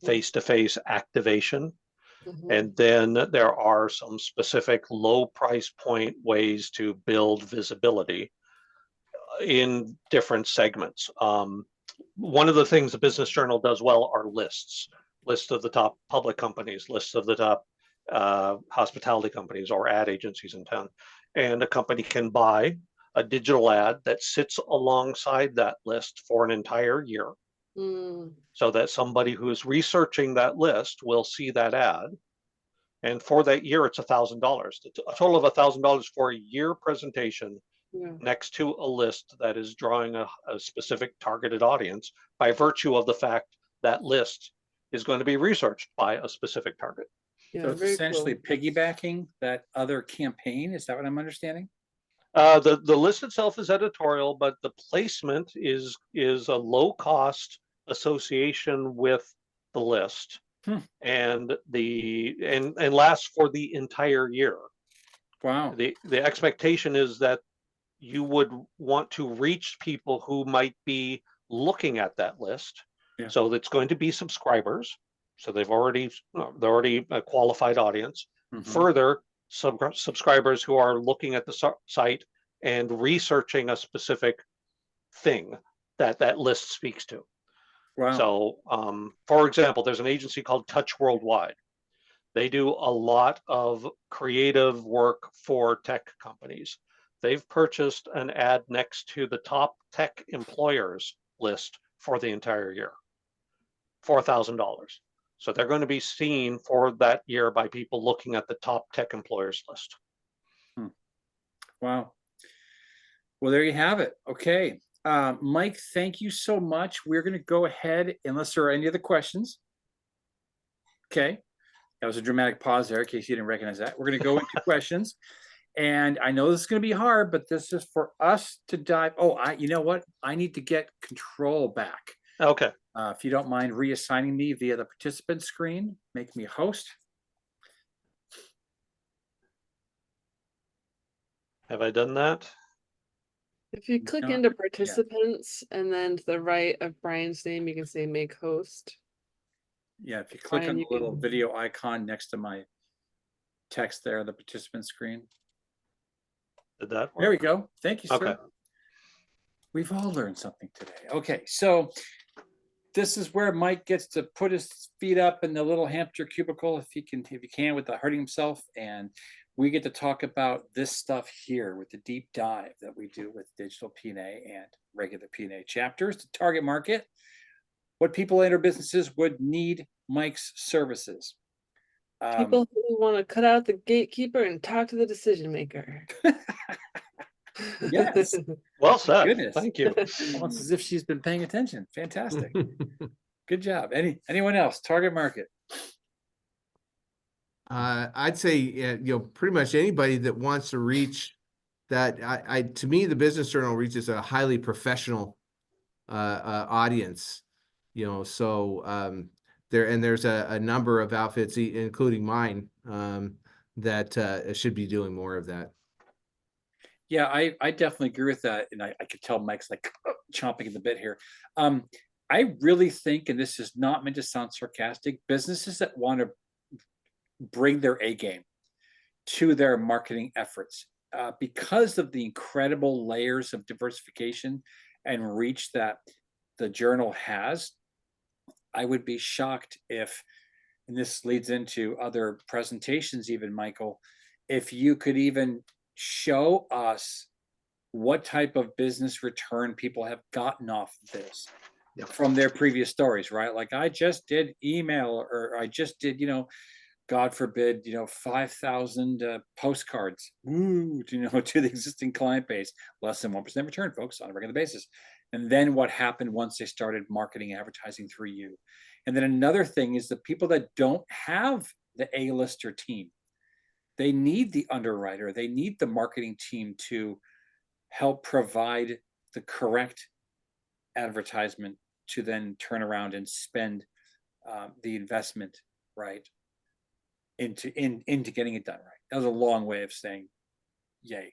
face-to-face activation. Mhm. And then there are some specific low price point ways to build visibility in different segments. One of the things the Business Journal does well are lists of the top public companies, lists of the top hospitality companies or ad agencies in town. And a company can buy a digital ad that sits alongside that list for an entire year, Mm, so that somebody who is researching that list will see that ad. And for that year, it's $1,000, a total of $1,000 for a year presentation yeah. next to a list that is drawing a specific targeted audience by virtue of the fact that list is going to be researched by a specific target. Yeah, So it's very essentially cool. piggybacking that other campaign. Is that what I'm understanding? The list itself is editorial, but the placement is a low cost association with the list, and lasts for the entire year. Wow. The expectation is that you would want to reach people who might be looking at that list. Yeah. So it's going to be subscribers. So they're already a qualified audience. Mhm. Further, subscribers who are looking at the site and researching a specific thing that that list speaks to. Wow. So, for example, there's an agency called Touch Worldwide. They do a lot of creative work for tech companies. They've purchased an ad next to the top tech employers list for the entire year, $4,000. So they're going to be seen for that year by people looking at the top tech employers list. Wow. Well, there you have it. Okay. Mike, thank you so much. We're going to go ahead, unless there are any other questions. Okay. That was a dramatic pause there in case you didn't recognize that. We're going to go into questions. And I know this is going to be hard, but this is for us to dive. Oh, you know what? I need to get control back. Okay. If you don't mind reassigning me via the participant screen, make me host. Have I done that? If you click Not into participants and then to the right of Brian's name, you can say make host. Yeah, if you click Brian, on the you little can- video icon next to my text there, the participant screen. Did that work? There we go. Thank you, sir. Okay. We've all learned something today. Okay, so this is where Mike gets to put his feet up in the little hamster cubicle if he can, without hurting himself. And we get to talk about this stuff here with the deep dive that we do with digital PNA and regular PNA chapters to target market what people in our businesses would need Mike's services. People who want to cut out the gatekeeper and talk to the decision maker. Yes. Well said. Goodness. Thank you. Almost as if she's been paying attention. Fantastic. Good job. Anyone else? Target market. I'd say, pretty much anybody that wants to reach that. To me, the Business Journal reaches a highly professional audience. There's a number of outfits, including mine, that should be doing more of that. Yeah, I definitely agree with that. And I could tell Mike's like chomping at the bit here. I really think, and this is not meant to sound sarcastic, businesses that want to bring their A game to their marketing efforts because of the incredible layers of diversification and reach that the journal has. I would be shocked if, and this leads into other presentations even, Michael, if you could even show us what type of business return people have gotten off of this from their previous stories, right? Like I just did email, or I just did, God forbid, 5,000 postcards, to the existing client base, less than 1% return, folks, on a regular basis. And then what happened once they started marketing advertising through you. And then another thing is the people that don't have the A-lister team, they need the underwriter, they need the marketing team to help provide the correct advertisement to then turn around and spend the investment, right, into getting it done right. That was a long way of saying yay.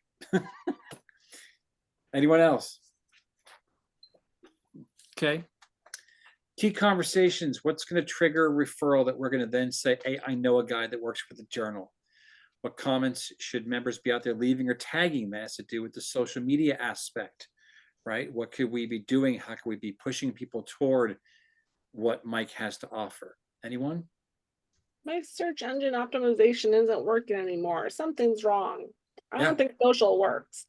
Anyone else? Okay. Key conversations. What's going to trigger a referral that we're going to then say, hey, I know a guy that works for the journal? What comments should members be out there leaving or tagging? That has to do with the social media aspect, right? What could we be doing? How can we be pushing people toward what Mike has to offer? Anyone? My search engine optimization isn't working anymore. Something's wrong. I don't think social works.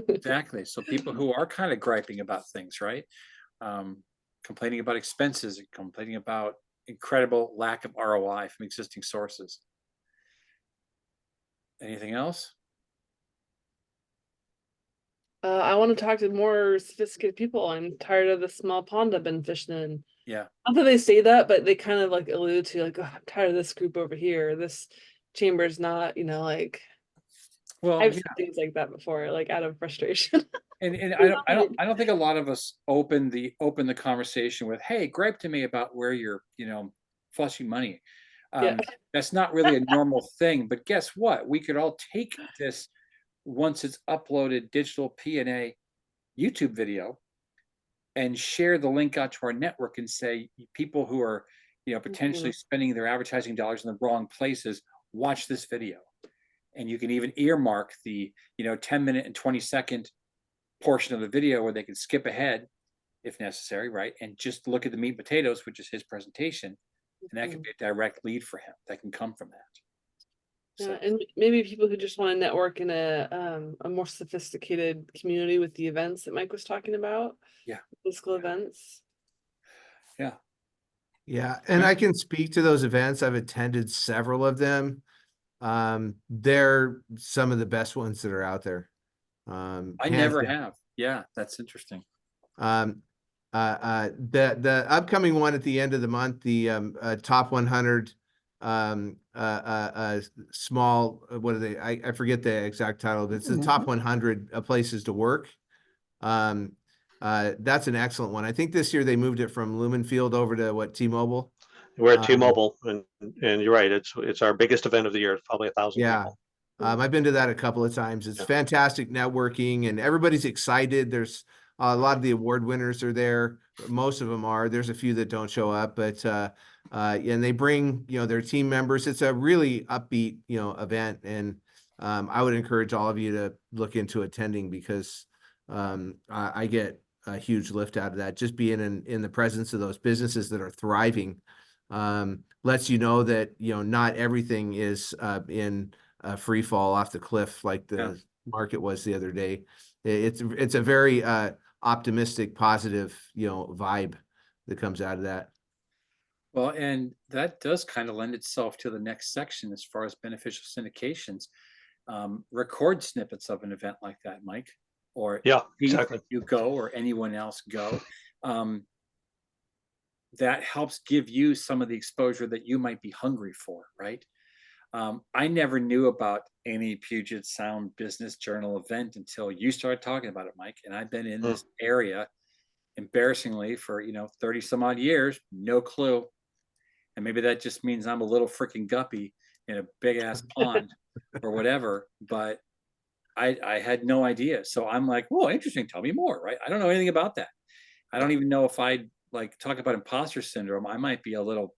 Exactly. So people who are kind of griping about things, right? Complaining about expenses and complaining about incredible lack of ROI from existing sources. Anything else? I want to talk to more sophisticated people. I'm tired of the small pond I've been fishing in. Yeah. Not that they say that, but they kind of like allude to like, oh, I'm tired of this group over here. This chamber's not, like. Well, I've said things like that before, like out of frustration. And I don't think a lot of us open the conversation with, hey, gripe to me about where you're, flushing money. That's not really a normal thing. But guess what? We could all take this once it's uploaded digital PNA YouTube video and share the link out to our network and say, people who are, potentially spending their advertising dollars in the wrong places, watch this video. And you can even earmark the 10-minute and 20-second portion of the video where they can skip ahead if necessary, right? And just look at the meat and potatoes, which is his presentation. And that could be a direct lead for him that can come from that. Yeah, and maybe people who just want to network in a more sophisticated community with the events that Mike was talking about. Yeah. Physical events. Yeah. Yeah. And I can speak to those events. I've attended several of them. They're some of the best ones that are out there. I never have. Yeah, that's interesting. The upcoming one at the end of the month, the top 100 small, what are they? I forget the exact title, but it's the top 100 places to work. That's an excellent one. I think this year they moved it from Lumen Field over to T-Mobile. We're at T-Mobile, and you're right. It's our biggest event of the year. It's probably 1,000 people. I've been to that a couple of times. It's fantastic networking, and everybody's excited. There's a lot of the award winners are there. Most of them are. There's a few that don't show up, but and they bring their team members. It's a really upbeat event, and I would encourage all of you to look into attending because I get a huge lift out of that. Just being in the presence of those businesses that are thriving lets you know that, you know, not everything is in free fall off the cliff like the market was the other day. It's a very optimistic, positive, you know, vibe that comes out of that. Well, and that does kind of lend itself to the next section as far as beneficial syndications. Record snippets of an event like that, Mike, or Yeah, Keith, exactly. if you go or anyone else go. That helps give you some of the exposure that you might be hungry for, right? I never knew about any Puget Sound Business Journal event until you started talking about it, Mike. And I've been in this area, embarrassingly, for 30 some odd years, no clue. And maybe that just means I'm a little freaking guppy in a big ass pond or whatever, but I had no idea. So I'm like, whoa, interesting, tell me more, right? I don't know anything about that. I don't even know if I like talk about imposter syndrome. I might be a little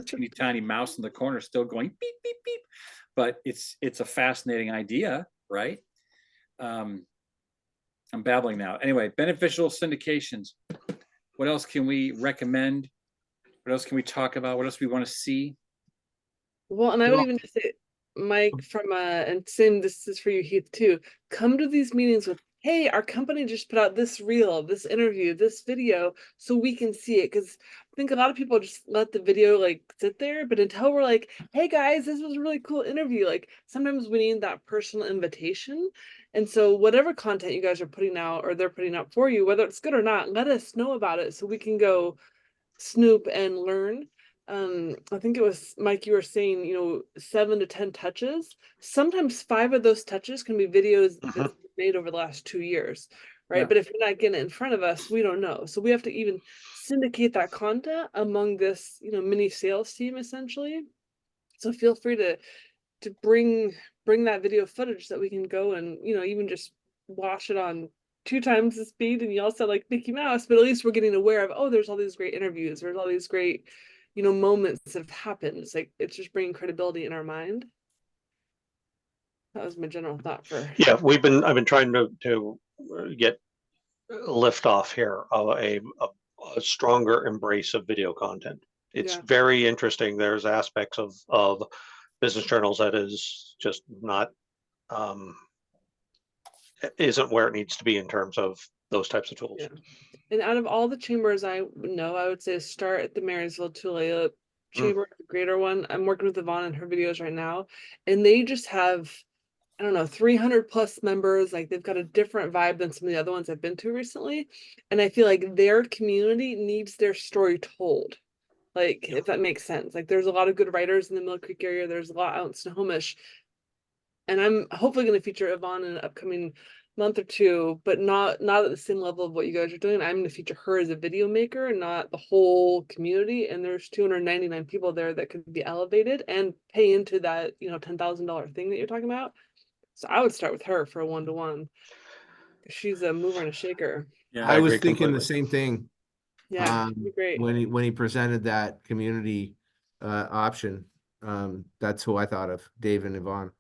teeny tiny mouse in the corner still going beep beep beep, but it's a fascinating idea, right? I'm babbling now. Anyway, beneficial syndications. What else can we recommend? What else can we talk about? What else do we want to see? Well, and I would even just say, Mike, from and same, this is for you, Heath, too. Come to these meetings with, hey, our company just put out this reel, this interview, this video, so we can see it. Because I think a lot of people just let the video like sit there, but until we're like, hey guys, this was a really cool interview, like sometimes we need that personal invitation. And so whatever content you guys are putting out or they're putting out for you, whether it's good or not, let us know about it so we can go snoop and learn. I think it was Mike, you were saying, 7 to 10 touches. Sometimes 5 of those touches can be videos that's made over the last 2 years, right? Yeah. But if you're not getting it in front of us, we don't know. So we have to even syndicate that content among this, mini sales team essentially. So feel free to bring that video footage that we can go and, even just watch it on 2 times the speed, and you also like Mickey Mouse, but at least we're getting aware of, oh, there's all these great interviews, there's all these great, moments that have happened. It's like, it's just bringing credibility in our mind. That was my general thought for. Yeah, I've been trying to get lift off here of a stronger embrace of video content. It's very interesting. There's aspects of business journals that is just not isn't where it needs to be in terms of those types of tools. Yeah. And out of all the chambers I know, I would say start at the Marysville Tulalip chamber, the greater one. I'm working with Yvonne and her videos right now, and they just have, I don't know, 300 plus members. Like they've got a different vibe than some of the other ones I've been to recently. And I feel like their community needs their story told. Like, if that makes sense. Like there's a lot of good writers in the Mill Creek area. There's a lot out in Snohomish. And I'm hopefully going to feature Yvonne in an upcoming month or 2, but not at the same level of what you guys are doing. I'm going to feature her as a video maker, not the whole community. And there's 299 people there that could be elevated and pay into that, $10,000 thing that you're talking about. So I would start with her for a 1-to-1. She's a mover and a shaker. Yeah, I was agree thinking the completely. same thing. Yeah, great. When he presented that community option. That's who I thought of, Dave and Yvonne.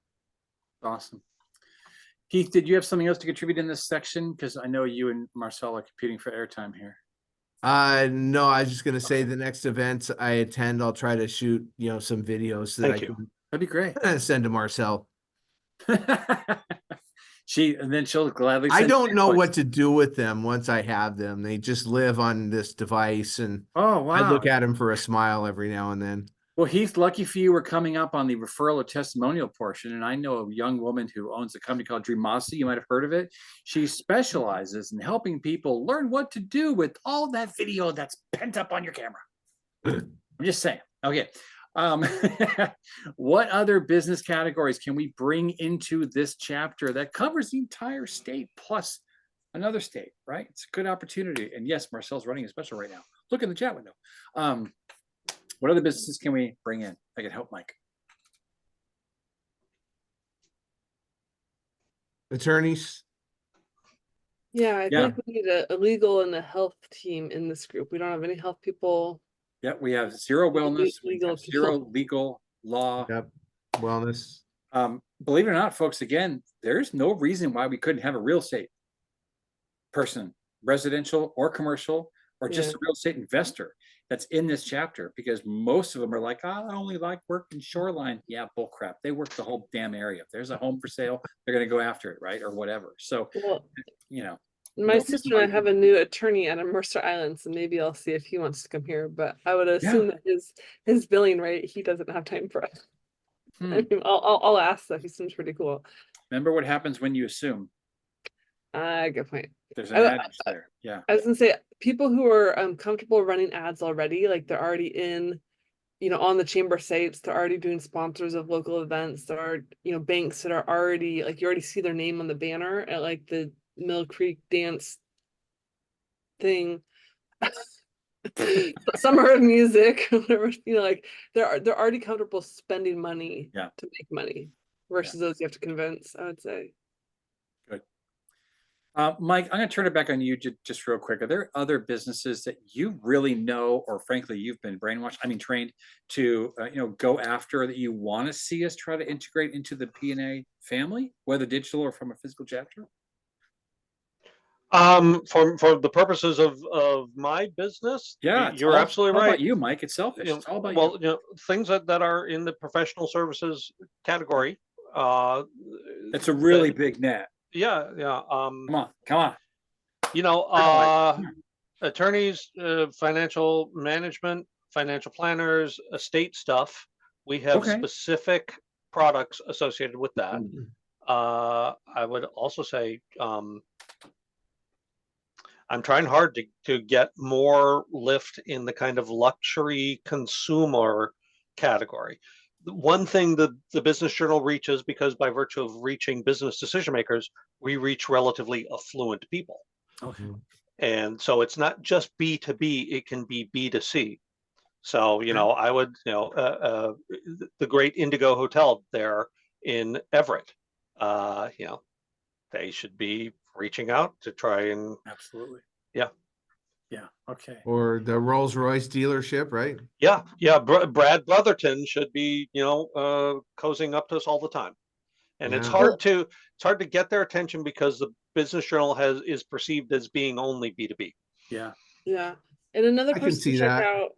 awesome. Keith, did you have something else to contribute in this section? Because I know you and Marcel are competing for airtime here. No, I was just gonna say the next event I attend, I'll try to shoot, some videos that Thank you. That'd be great. can send to Marcel. And then she'll gladly I send don't know points. what to do with them once I have them. They just live on this device, and Oh, wow. I look at them for a smile every now and then. Well, Heath, lucky for you, we're coming up on the referral or testimonial portion. And I know a young woman who owns a company called Dreamosity. You might have heard of it. She specializes in helping people learn what to do with all that video that's pent up on your camera. I'm just saying. Okay. What other business categories can we bring into this chapter that covers the entire state plus another state, right? It's a good opportunity. And yes, Marcel's running a special right now. Look in the chat window. What other businesses can we bring in that can help Mike? Attorneys. Yeah, I feel like we need a legal and a health team in this group. We don't have any health people. Yeah, we have zero wellness, we have zero people. legal law. Yep. Wellness. Believe it or not, folks, again, there's no reason why we couldn't have a real estate person, residential or commercial, or just a real estate investor. that's in this chapter, because most of them are like, "Oh, I only like working shoreline." Yeah, bull crap. They work the whole damn area. If there's a home for sale, they're going to go after it, right? Or whatever. So, Well, you know, my no- sister and I have a new attorney out of Mercer Island, so maybe I'll see if he wants to come here. But I would assume that his billing rate, he doesn't have time for us. Hmm. I mean, I'll ask though. He seems pretty cool. Remember what happens when you assume. Good point. There's an I- adage there. Yeah. I was gonna say, people who are comfortable running ads already, like they're already in, on the chamber sites, they're already doing sponsors of local events. There are, banks that are already, like, you already see their name on the banner at like the Mill Creek dance thing. Summer of music, whatever, like they're already comfortable spending money to make money versus those you have to convince, I would say. Good. Mike, I'm going to turn it back on you just real quick. Are there other businesses that you really know, or frankly, you've been trained to, go after, that you want to see us try to integrate into the PNA family, whether digital or from a physical chapter? For the purposes of my business, Yeah, you're absolutely all right. about you, Mike. It's selfish. You know, It's all about well, you. things that are in the professional services category. It's a really big net. Yeah. Come on. Attorneys, financial management, financial planners, estate stuff. We have specific products associated with that. I would also say, I'm trying hard to get more lift in the kind of luxury consumer category. One thing the Business Journal reaches, because by virtue of reaching business decision makers, we reach relatively affluent people. Okay. And so it's not just B2B, it can be B2C. So, I would, the great Indigo Hotel there in Everett, they should be reaching out to try and. Absolutely. Yeah. Okay. Or the Rolls-Royce dealership, right? Yeah. Brad Brotherton should be, cozying up to us all the time. And it's hard to get their attention because the Business Journal is perceived as being only B2B. Yeah. And another I can person see to check that. out,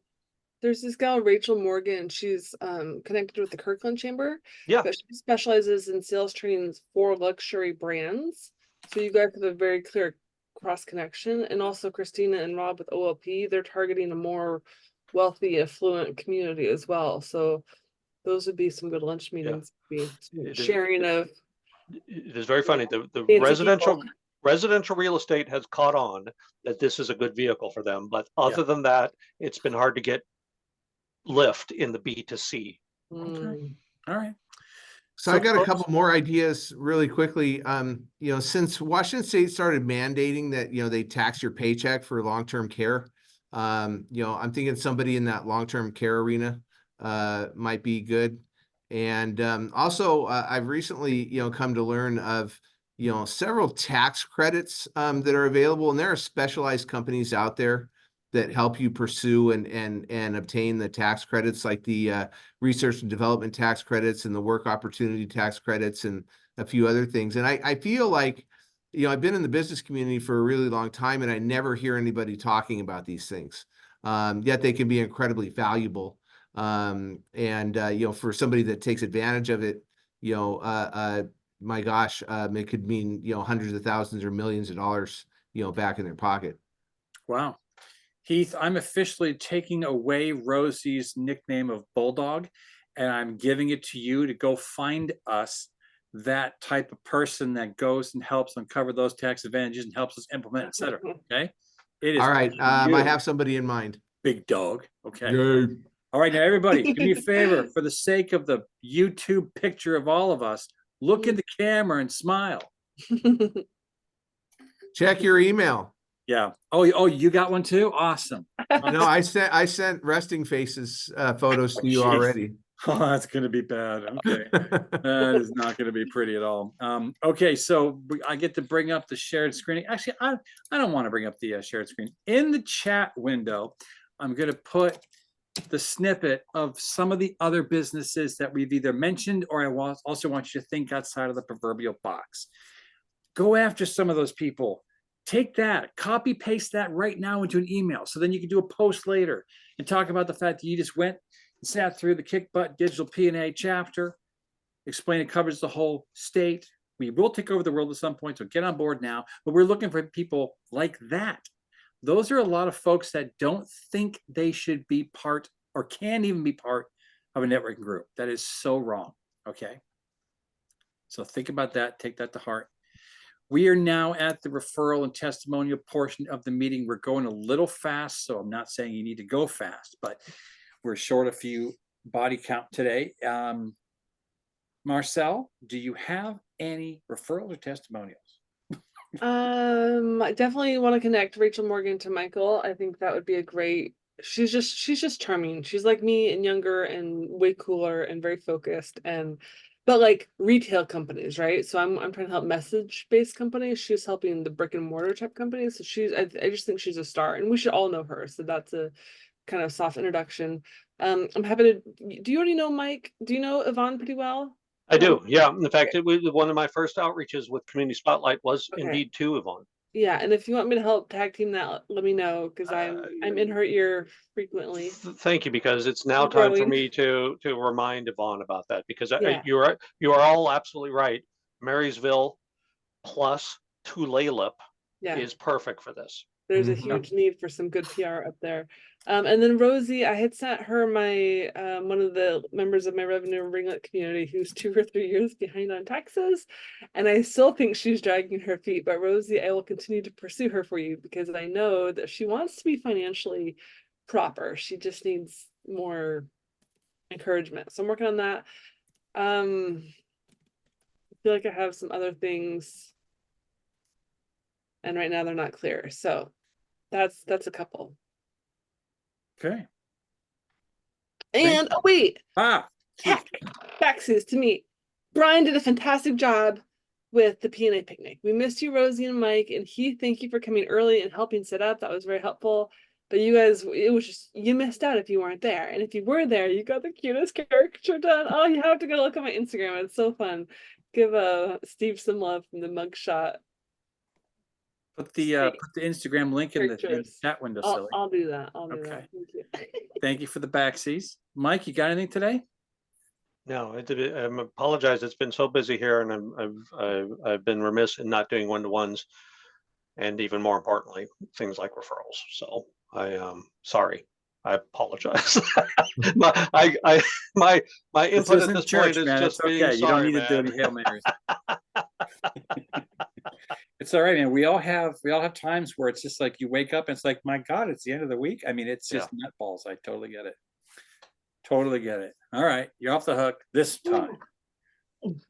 there's this gal, Rachel Morgan. She's connected with the Kirkland Chamber. Yeah. But she specializes in sales trainings for luxury brands. So you guys have a very clear cross connection. And also Christina and Rob with OLP, they're targeting a more wealthy, affluent community as well. So those would be some good lunch meetings. Be some sharing of. It is very funny. The residential real estate has caught on that this is a good vehicle for them. But other than that, it's been hard to get lift in the B2C. Okay. All right. So I got a couple more ideas really quickly. Since Washington State started mandating that, they tax your paycheck for long-term care, I'm thinking somebody in that long-term care arena might be good. And also, I've recently, come to learn of, several tax credits that are available, and there are specialized companies out there that help you pursue and obtain the tax credits, like the research and development tax credits and the work opportunity tax credits and a few other things. And I feel like, I've been in the business community for a really long time, and I never hear anybody talking about these things. Yet they can be incredibly valuable. For somebody that takes advantage of it, my gosh, it could mean, hundreds of thousands or millions of dollars, back in their pocket. Wow. Heath, I'm officially taking away Rosie's nickname of Bulldog, and I'm giving it to you to go find us that type of person that goes and helps uncover those tax advantages and helps us implement, et cetera. Okay. It is all right. I have somebody in mind. Big dog. Okay. Good. All right. Now, everybody, do me a favor for the sake of the YouTube picture of all of us. Look in the camera and smile. Check your email. Yeah. Oh, you got one too? Awesome. No, I sent resting faces photos to you already. Oh, that's going to be bad. Okay. That is not going to be pretty at all. Okay, so I get to bring up the shared screen. Actually, I don't want to bring up the shared screen. In the chat window, I'm going to put the snippet of some of the other businesses that we've either mentioned, or I also want you to think outside of the proverbial box. Go after some of those people. Take that, copy paste that right now into an email. So then you can do a post later. and talk about the fact that you just went and sat through the Kick Butt Digital PNA chapter, explain it covers the whole state. We will take over the world at some point, so get on board now. But we're looking for people like that. Those are a lot of folks that don't think they should be part or can't even be part of a networking group. That is so wrong, okay? So think about that, take that to heart. We are now at the referral and testimonial portion of the meeting. We're going a little fast, so I'm not saying you need to go fast, but we're short a few body count today. Marcel, do you have any referrals or testimonials? I definitely want to connect Rachel Morgan to Michael. I think that would be a great. She's just charming. She's like me and younger and way cooler and very focused but like retail companies, right? So I'm trying to help message-based companies. She's helping the brick and mortar type companies. So I just think she's a star, and we should all know her. So that's a kind of soft introduction. I'm happy to. Do you already know Mike? Do you know Yvonne pretty well? I do, yeah. In fact, it was one of my first outreaches with Community Spotlight was indeed to Yvonne. Yeah, and if you want me to help tag team that, let me know, because I'm in her ear frequently. Thank you, because it's now We're time for growing. me to remind Yvonne about that, because Yeah. you are all absolutely right. Marysville plus Tulalip Yeah, is perfect for this. there's a Mhm. huge need for some good PR up there. And then Rosie, I had sent her my one of the members of my revenue ringlet community who's 2 or 3 years behind on taxes, and I still think she's dragging her feet. But Rosie, I will continue to pursue her for you because I know that she wants to be financially proper. She just needs more encouragement. So I'm working on that. I feel like I have some other things, and right now they're not clear. So that's a couple. Okay. And oh wait, Keith. faxes to me. Brian did a fantastic job with the PNA picnic. We missed you, Rosie and Mike, and Heath, thank you for coming early and helping set up. That was very helpful. But you guys, it was just, you missed out if you weren't there. And if you were there, you got the cutest caricature done. Oh, you have to go look at my Instagram. It's so fun. Give Steve some love from the mugshot. Put the Instagram link in the Pictures. chat window, silly. I'll do that. I'll do Okay. that. Thank you. Thank you for the backsies. Mike, you got anything today? No, I apologize. It's been so busy here, and I've been remiss in not doing one-to-ones, and even more importantly, things like referrals. So I sorry. I apologize. my input at this point is man. just It's being okay. You don't sorry, need to do man. any Hail Marys. It's all right, man. We all have times where it's just like you wake up and it's like, my God, it's the end of the week. I mean, it's just nutballs. I totally get it. Totally get it. All right, you're off the hook this time.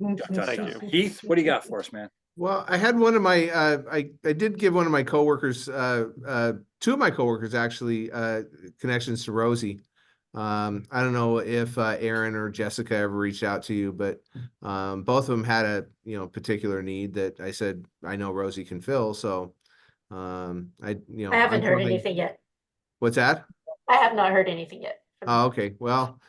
Thank you. Heath, what do you got for us, man? Well, I had one of my, I did give one of my coworkers, 2 of my coworkers actually, connections to Rosie. I don't know if Aaron or Jessica ever reached out to you, but both of them had a particular need that I said I know Rosie can fill. So I haven't heard anything yet. What's that? I have not heard anything yet. Oh, okay. Well,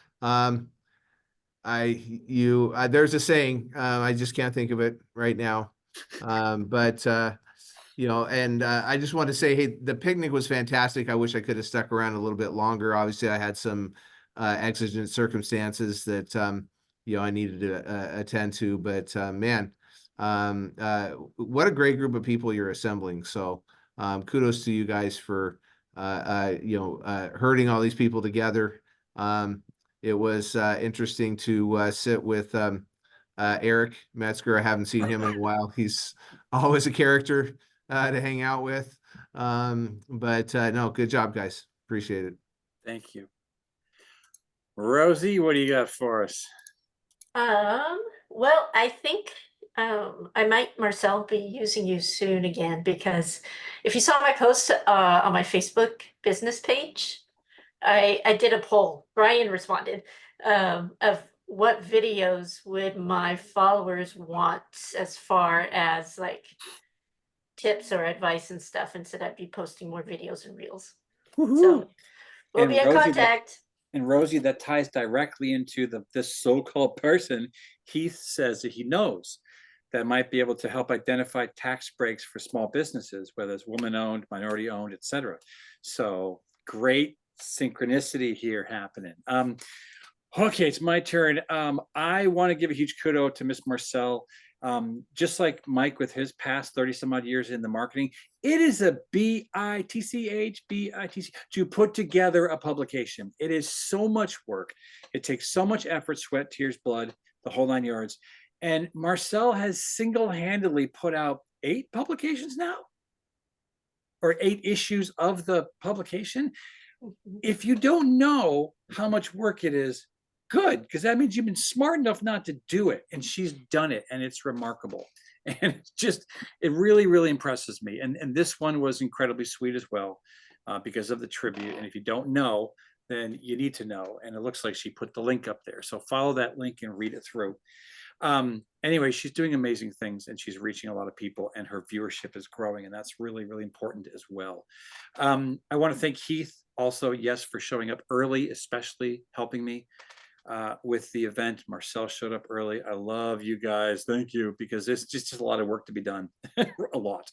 there's a saying, I just can't think of it right now. But I just want to say, hey, the picnic was fantastic. I wish I could have stuck around a little bit longer. Obviously, I had some exigent circumstances that I needed to attend to. But man, what a great group of people you're assembling. So kudos to you guys for herding all these people together. It was interesting to sit with Eric Metzger. I haven't seen him in a while. He's always a character to hang out with. No, good job, guys. Appreciate it. Thank you. Rosie, what do you got for us? Well, I think I might, Marcel, be using you soon again, because if you saw my post on my Facebook business page, I did a poll. Brian responded of what videos would my followers want as far as like tips or advice and stuff, and said I'd be posting more videos and reels. So we'll be in contact. And Rosie, that ties directly into this so-called person Heath says that he knows that might be able to help identify tax breaks for small businesses, whether it's woman-owned, minority-owned, etc. So great synchronicity here happening. Okay, it's my turn. I want to give a huge kudo to Miss Marcel. Just like Mike with his past 30 some odd years in the marketing, it is a bitch to put together a publication. It is so much work. It takes so much effort, sweat, tears, blood, the whole 9 yards. And Marcel has single-handedly put out 8 publications now, or 8 issues of the publication. If you don't know how much work it is, good, because that means you've been smart enough not to do it, and she's done it, and it's remarkable. And it's just, it really, really impresses me. And this one was incredibly sweet as well, because of the tribute. And if you don't know, then you need to know. And it looks like she put the link up there. So follow that link and read it through. Anyway, she's doing amazing things, and she's reaching a lot of people, and her viewership is growing, and that's really, really important as well. I want to thank Heath also, yes, for showing up early, especially helping me with the event. Marcel showed up early. I love you guys. Thank you, because it's just a lot of work to be done, a lot.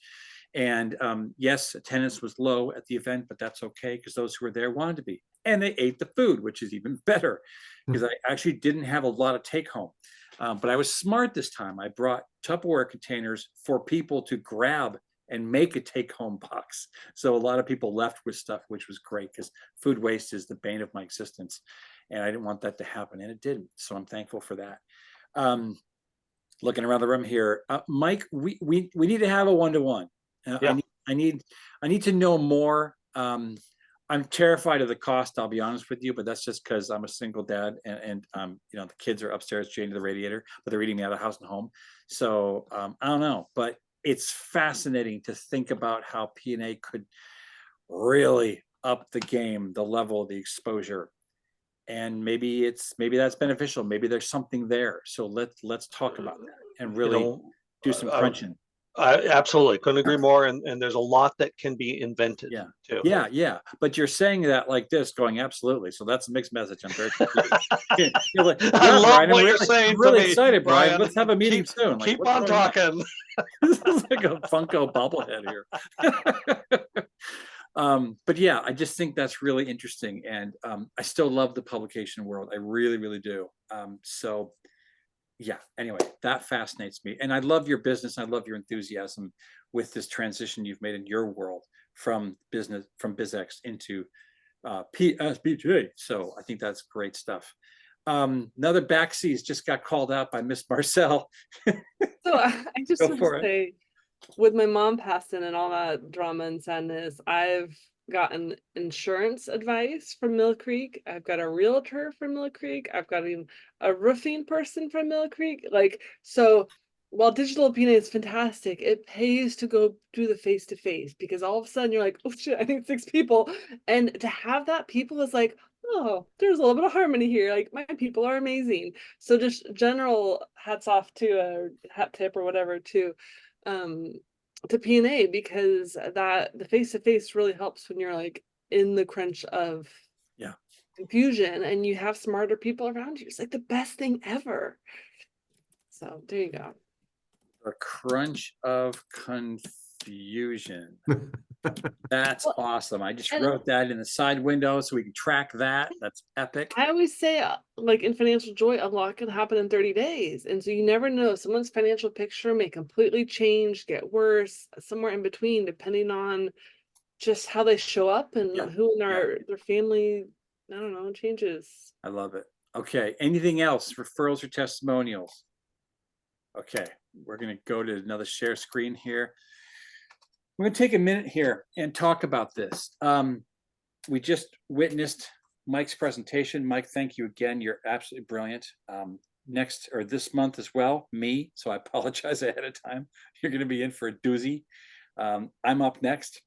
And yes, attendance was low at the event, but that's okay, because those who were there wanted to be, and they ate the food, which is even better, because I actually didn't have a lot of take home. But I was smart this time. I brought Tupperware containers for people to grab and make a take-home box. So a lot of people left with stuff, which was great, because food waste is the bane of my existence. And I didn't want that to happen, and it didn't. So I'm thankful for that. Looking around the room here, Mike, we need to have a one-to-one. Yeah. I need to know more. I'm terrified of the cost, I'll be honest with you, but that's just because I'm a single dad, and you know, the kids are upstairs chained to the radiator, but they're eating me out of house and home. So I don't know, but it's fascinating to think about how PNA could really up the game, the level of the exposure. And maybe that's beneficial. Maybe there's something there. So let's talk about that and really do some crunching. I absolutely couldn't agree more. And there's a lot that can be invented too. Yeah. But you're saying that like this, going absolutely. So that's a mixed message. I'm very confused. You're like, yeah, I love Brian, what you're saying. I'm really to me, excited, Brian. Brian. Let's have a meeting soon. Like, Keep what's on going on? talking. This is like a Funko bobblehead here. But yeah, I just think that's really interesting. And I still love the publication world. I really, really do. So yeah, anyway, that fascinates me. And I love your business. I love your enthusiasm with this transition you've made in your world from business, from BizX into PSBJ. So I think that's great stuff. Another backseas just got called out by Miss Marcel. So I just Go want for to it. say, with my mom passing and all that drama and sadness, I've gotten insurance advice from Mill Creek. I've got a realtor from Mill Creek. I've got a roofing person from Mill Creek. Like, so while DigitalPNA is fantastic, it pays to go do the face-to-face, because all of a sudden you're like, oh shit, I need 6 people. And to have that people is like, oh, there's a little bit of harmony here. Like, my people are amazing. So just general hats off to a hat tip or whatever to PNA, because that the face-to-face really helps when you're like in the crunch of confusion and you have smarter people around you. It's like the best thing ever. So there you go. The crunch of confusion. That's awesome. I just wrote that in the side window so we can track that. That's epic. I always say, like in financial joy, a lot can happen in 30 days. And so you never know. Someone's financial picture may completely change, get worse, somewhere in between, depending on just how they show up and who in their family, I don't know, changes. I love it. Okay. Anything else? Referrals or testimonials? Okay. We're going to go to another share screen here. We're going to take a minute here and talk about this. We just witnessed Mike's presentation. Mike, thank you again. You're absolutely brilliant. Next, or this month as well, me. So I apologize ahead of time. You're going to be in for a doozy. I'm up next.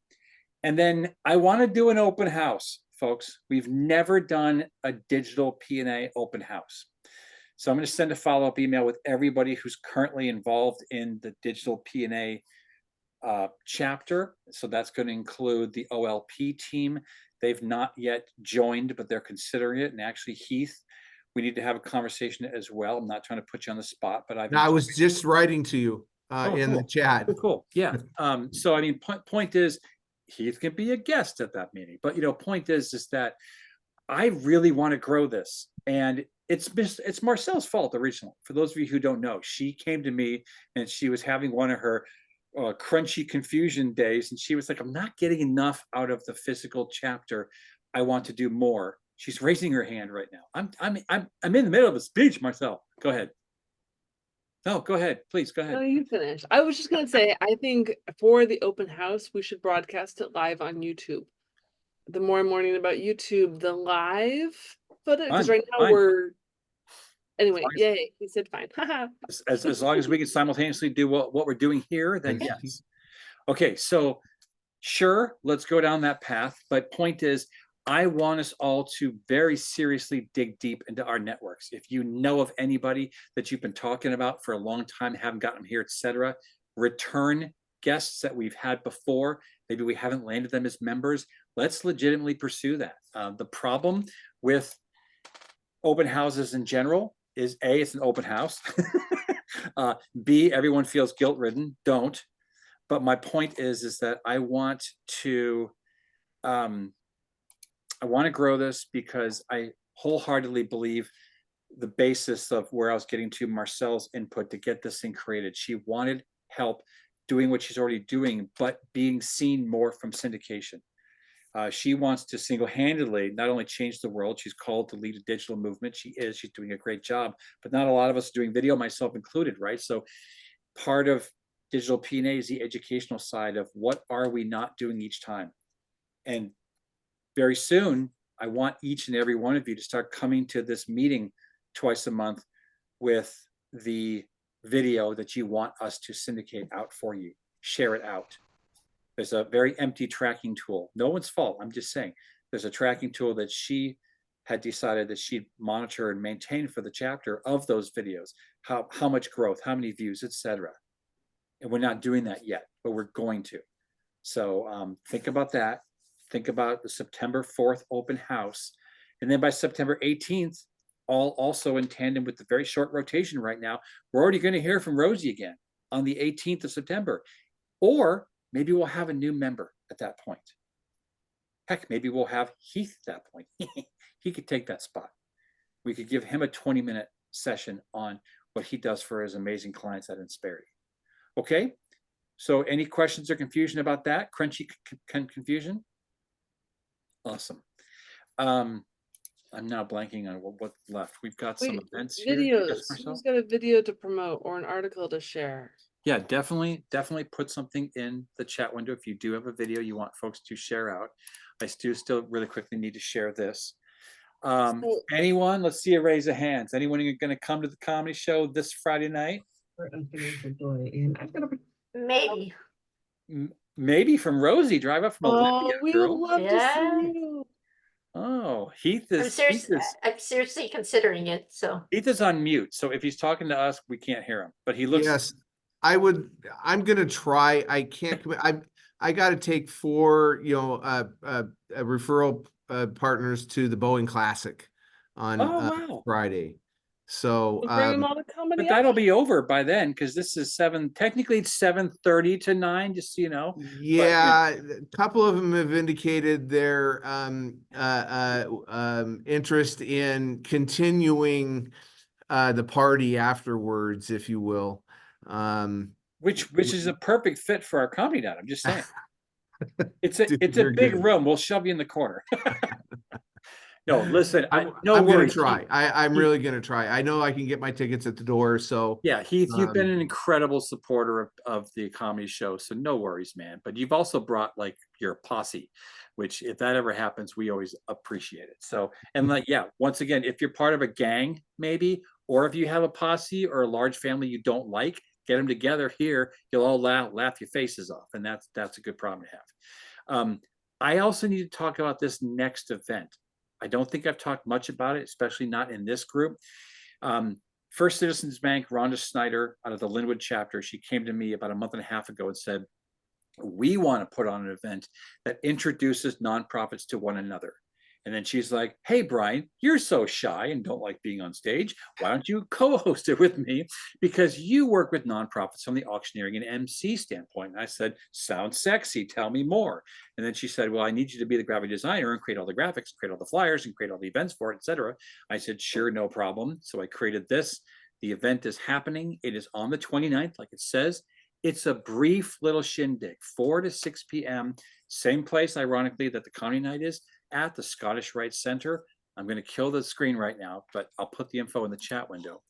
And then I want to do an open house, folks. We've never done a digital PNA open house. So I'm going to send a follow-up email with everybody who's currently involved in the digital PNA chapter. So that's going to include the OLP team. They've not yet joined, but they're considering it. And actually, Heath, we need to have a conversation as well. I'm not trying to put you on the spot, but I was just writing to you in the chat. Cool. Yeah. So I mean, point is, Heath can be a guest at that meeting. But, point is that I really want to grow this. And it's Marcel's fault originally. For those of you who don't know, she came to me and she was having one of her crunchy confusion days. And she was like, I'm not getting enough out of the physical chapter. I want to do more. She's raising her hand right now. I'm in the middle of a speech, Marcel. Go ahead. No, go ahead. Please go No, ahead. you finish. I was just gonna say, I think for the open house, we should broadcast it live on YouTube. The more I'm learning about YouTube, the live footage, because Fine, right now fine. we're, anyway, Fine. yay, he said fine. Haha. As long as we can simultaneously do what we're doing here, then Thanks, yes. Okay, so sure, let's go down that path. But point is, I want us all to very seriously dig deep into our networks. If you know of anybody that you've been talking about for a long time, haven't gotten them here, etc., return guests that we've had before, maybe we haven't landed them as members. Let's legitimately pursue that. The problem with open houses in general is A, it's an open house. B, everyone feels guilt-ridden. Don't. But my point is that I want to grow this because I wholeheartedly believe the basis of where I was getting to Marcel's input to get this thing created. She wanted help doing what she's already doing, but being seen more from syndication. She wants to single-handedly not only change the world, she's called to lead a digital movement. She's doing a great job, but not a lot of us are doing video, myself included, right? So part of DigitalPNA is the educational side of what are we not doing each time. And very soon, I want each and every one of you to start coming to this meeting twice a month with the video that you want us to syndicate out for you. Share it out. There's a very empty tracking tool. No one's fault. I'm just saying there's a tracking tool that she had decided that she'd monitor and maintain for the chapter of those videos. How much growth, how many views, etc. And we're not doing that yet, but we're going to. So think about that. Think about the September 4th open house. And then by September 18th, also in tandem with the very short rotation right now, we're already going to hear from Rosie again on the 18th of September. Or maybe we'll have a new member at that point. Heck, maybe we'll have Heath at that point. He could take that spot. We could give him a 20-minute session on what he does for his amazing clients at Insperity. Okay, so any questions or confusion about that? Crunchy confusion? Awesome. I'm now blanking on what left. We've got some events here. Videos. Yes, Marcel? Who's got a video to promote or an article to share? Yeah, definitely put something in the chat window if you do have a video you want folks to share out. I still really quickly need to share this. Anyone? Let's see a raise of hands. Anyone going to come to the comedy show this Friday night? Maybe. Maybe from Rosie. Drive up from Olympia, we girl. would love to Yeah. see you. Oh, Heath is I'm seriously considering it, so. Heath is on mute. So if he's talking to us, we can't hear him. But he looks. Yes, I'm gonna try. I can't commit. I got to take 4, referral partners to the Boeing Classic on wow. Friday. So We'll bring them all to comedy. But that'll be over by then because this is 7. Technically, it's 7:30 to 9. Just so you know. Yeah, a couple of them have indicated their interest in continuing the party afterwards, if you will. Which is a perfect fit for our comedy night. I'm just saying. It's a You're big good. room. We'll shove you in the corner. No, listen. I'm worry. gonna try. I'm really gonna try. I know I can get my tickets at the door. So Yeah, Heath, you've been an incredible supporter of the comedy show, so no worries, man. But you've also brought like your posse, which if that ever happens, we always appreciate it. So, and like, yeah, once again, if you're part of a gang, maybe, or if you have a posse or a large family you don't like, get them together here. You'll all laugh your faces off, and that's a good problem to have. I also need to talk about this next event. I don't think I've talked much about it, especially not in this group. First Citizens Bank, Rhonda Snyder out of the Linwood chapter, she came to me about a month and a half ago and said, we want to put on an event that introduces nonprofits to one another. And then she's like, hey, Brian, you're so shy and don't like being on stage. Why don't you co-host it with me? Because you work with nonprofits from the auctioneering and MC standpoint. And I said, sounds sexy. Tell me more. And then she said, well, I need you to be the graphic designer and create all the graphics, create all the flyers, and create all the events for it, etc. I said, sure, no problem. So I created this. The event is happening. It is on the 29th, like it says. It's a brief little shindig, 4 to 6 p.m. Same place, ironically, that the comedy night is, at the Scottish Rite Center. I'm going to kill the screen right now, but I'll put the info in the chat window.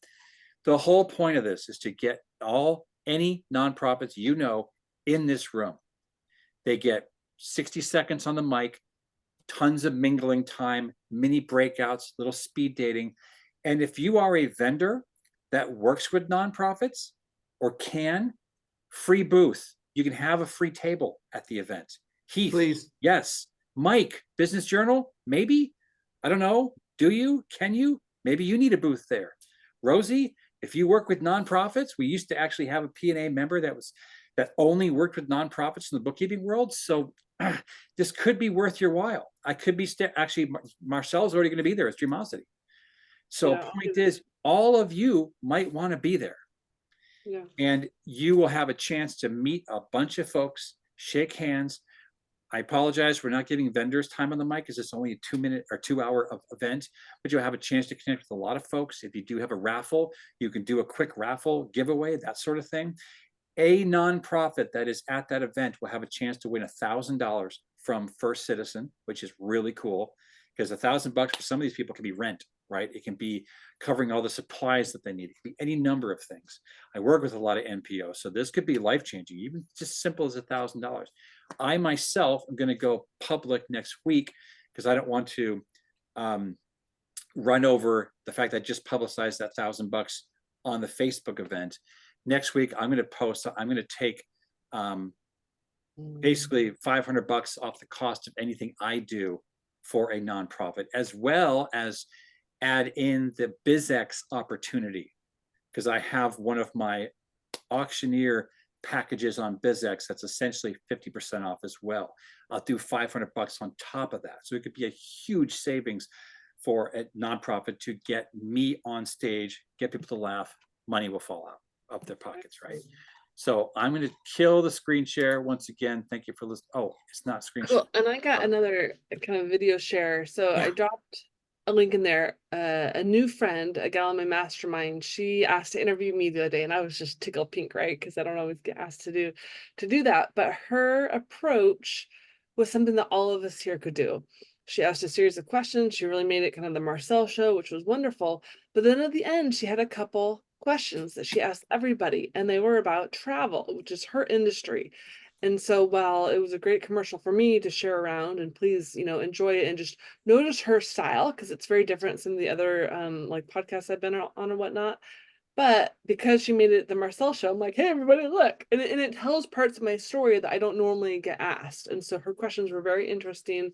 The whole point of this is to get any nonprofits you know in this room. They get 60 seconds on the mic, tons of mingling time, mini breakouts, little speed dating. And if you are a vendor that works with nonprofits or free booth, you can have a free table at the event. Heath, Please. Yes. Mike, Business Journal, maybe? I don't know. Do you? Can you? Maybe you need a booth there. Rosie, if you work with nonprofits, we used to actually have a PNA member that only worked with nonprofits in the bookkeeping world. So this could be worth your while. I could be actually, Marcel's already going to be there as Dreamosity. So Yeah. point is, all of you might want to be there. Yeah. And you will have a chance to meet a bunch of folks, shake hands. I apologize for not giving vendors time on the mic because it's only a 2-minute or 2-hour event, but you'll have a chance to connect with a lot of folks. If you do have a raffle, you can do a quick raffle giveaway, that sort of thing. A nonprofit that is at that event will have a chance to win $1,000 from First Citizen, which is really cool because $1,000 for some of these people can be rent, right? It can be covering all the supplies that they need. It can be any number of things. I work with a lot of NPOs, so this could be life-changing, even just simple as $1,000. I myself am going to go public next week because I don't want to run over the fact that I just publicized that $1,000 on the Facebook event. Next week, I'm going to post, I'm going to take basically $500 off the cost of anything I do for a nonprofit, as well as add in the BizX opportunity, because I have one of my auctioneer packages on BizX that's essentially 50% off as well. I'll do $500 on top of that. So it could be a huge savings for a nonprofit to get me on stage, get people to laugh, money will fall out of their pockets, right? So I'm going to kill the screen share once again. Thank you for listening. Oh, it's not screen share. Cool. And I got another kind of video share. So I dropped a link in there. A new friend, a gal in my mastermind, she asked to interview me the other day, and I was just tickled pink, right? Because I don't always get asked to do that. But her approach was something that all of us here could do. She asked a series of questions. She really made it kind of the Marcel show, which was wonderful. But then at the end, she had a couple questions that she asked everybody, and they were about travel, which is her industry. And so while it was a great commercial for me to share around, and please, enjoy it and just notice her style, because it's very different than some of the other like podcasts I've been on and whatnot. But because she made it the Marcel show, I'm like, hey, everybody, look. And it tells parts of my story that I don't normally get asked. And so her questions were very interesting.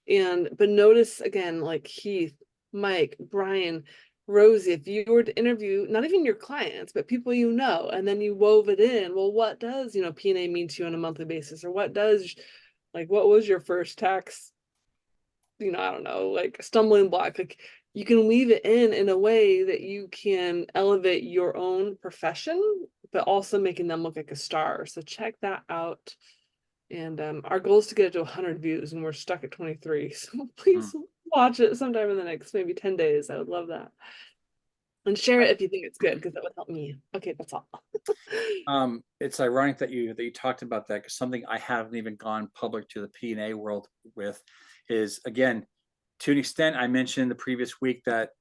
But notice again, like Heath, Mike, Brian, Rosie, if you were to interview not even your clients, but people you know, and then you wove it in, well, what does, PNA mean to you on a monthly basis? Or what was your first tax, I don't know, like stumbling block? Like you can weave it in a way that you can elevate your own profession, but also making them look like a star. So check that out. And our goal is to get it to 100 views, and we're stuck at 23. So please watch it sometime in the next maybe 10 days. I would love that. And share it if you think it's good, because that would help me. Okay, that's all. It's ironic that you talked about that, because something I haven't even gone public to the PNA world with is, again, to an extent, I mentioned the previous week that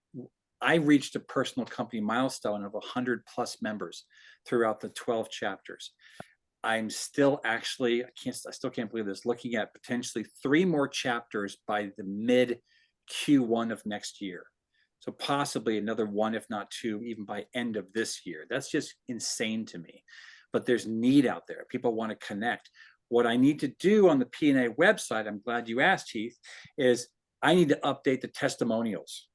I reached a personal company milestone of 100+ members throughout the 12 chapters. I'm still actually, I still can't believe this, looking at potentially 3 more chapters by the mid Q1 of next year. So possibly another 1, if not 2, even by end of this year. That's just insane to me. But there's need out there. People want to connect. What I need to do on the PNA website, I'm glad you asked, Heath, is I need to update the testimonials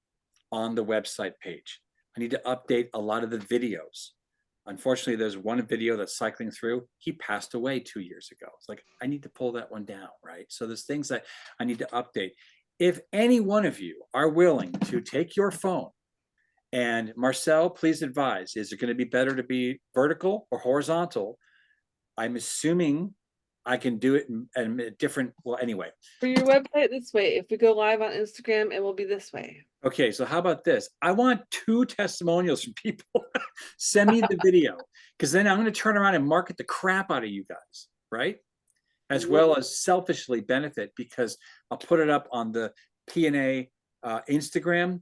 on the website page. I need to update a lot of the videos. Unfortunately, there's one video that's cycling through. He passed away 2 years ago. It's like, I need to pull that one down, right? So there's things that I need to update. if any one of you are willing to take your phone, and Marcel, please advise, is it going to be better to be vertical or horizontal? I'm assuming I can do it in a different, well, anyway. For your website this way. If we go live on Instagram, it will be this way. Okay, so how about this? I want 2 testimonials from people. Send me the video, because then I'm going to turn around and market the crap out of you guys, right? As well as selfishly benefit, because I'll put it up on the PNA Instagram,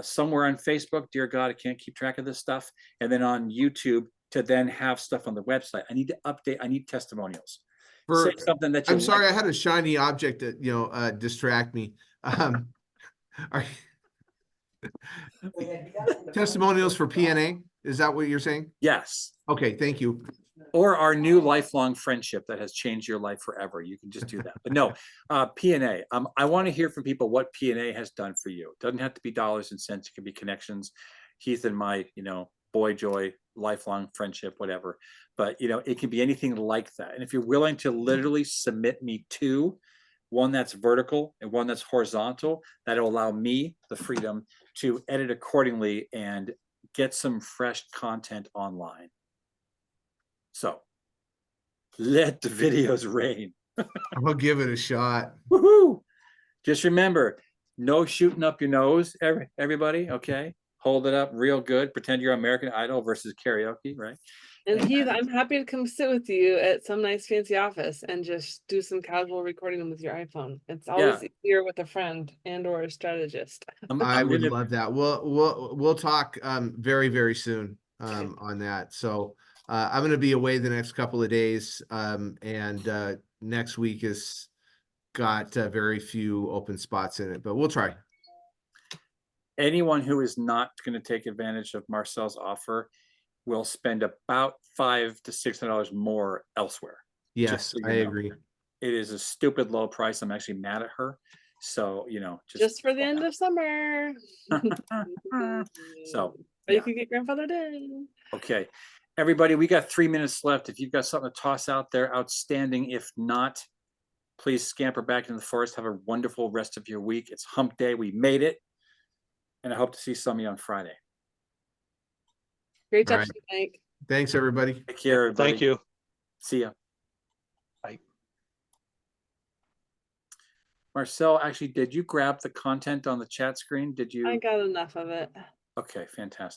somewhere on Facebook. Dear God, I can't keep track of this stuff. And then on YouTube to then have stuff on the website. I need to update. I need testimonials. Say something that you I'm sorry, like. I had a shiny object that, you know, distract me. Are testimonials for PNA? Is that what you're saying? Yes. Okay, thank you. Or our new lifelong friendship that has changed your life forever. You can just do that. But no, PNA. I want to hear from people what PNA has done for you. It doesn't have to be dollars and cents. It can be connections. Heath and my, you know, boy joy, lifelong friendship, whatever. But, you know, it can be anything like that. And if you're willing to literally submit me 2, one that's vertical and one that's horizontal, that'll allow me the freedom to edit accordingly and get some fresh content online. So let the videos rain. I'll give it a shot. Woohoo! Just remember, no shooting up your nose, everybody, okay? Hold it up real good. Pretend you're American Idol versus karaoke, right? And Heath, I'm happy to come sit with you at some nice fancy office and just do some casual recording with your iPhone. It's always easier with a friend and or a strategist. I would love that. We'll talk very, very soon on that. So I'm going to be away the next couple of days, and next week has got very few open spots in it, but we'll try. Anyone who is not going to take advantage of Marcel's offer will spend about $500 to $600 more elsewhere. Yes, so I agree. It is a stupid low price. I'm actually mad at her. So, you know, just for the end of summer. So but you can get grandfathered in. Okay, everybody, we got 3 minutes left. If you've got something to toss out there, outstanding. If not, please scamper back into the forest. Have a wonderful rest of your week. It's hump day. We made it. And I hope to see some of you on Friday. Great job, Right. Mike. Thanks, everybody. Take care, everybody. Thank you. See ya. Bye. Marcel, actually, did you grab the content on the chat screen? Did you? I got enough of it. Okay, fantastic.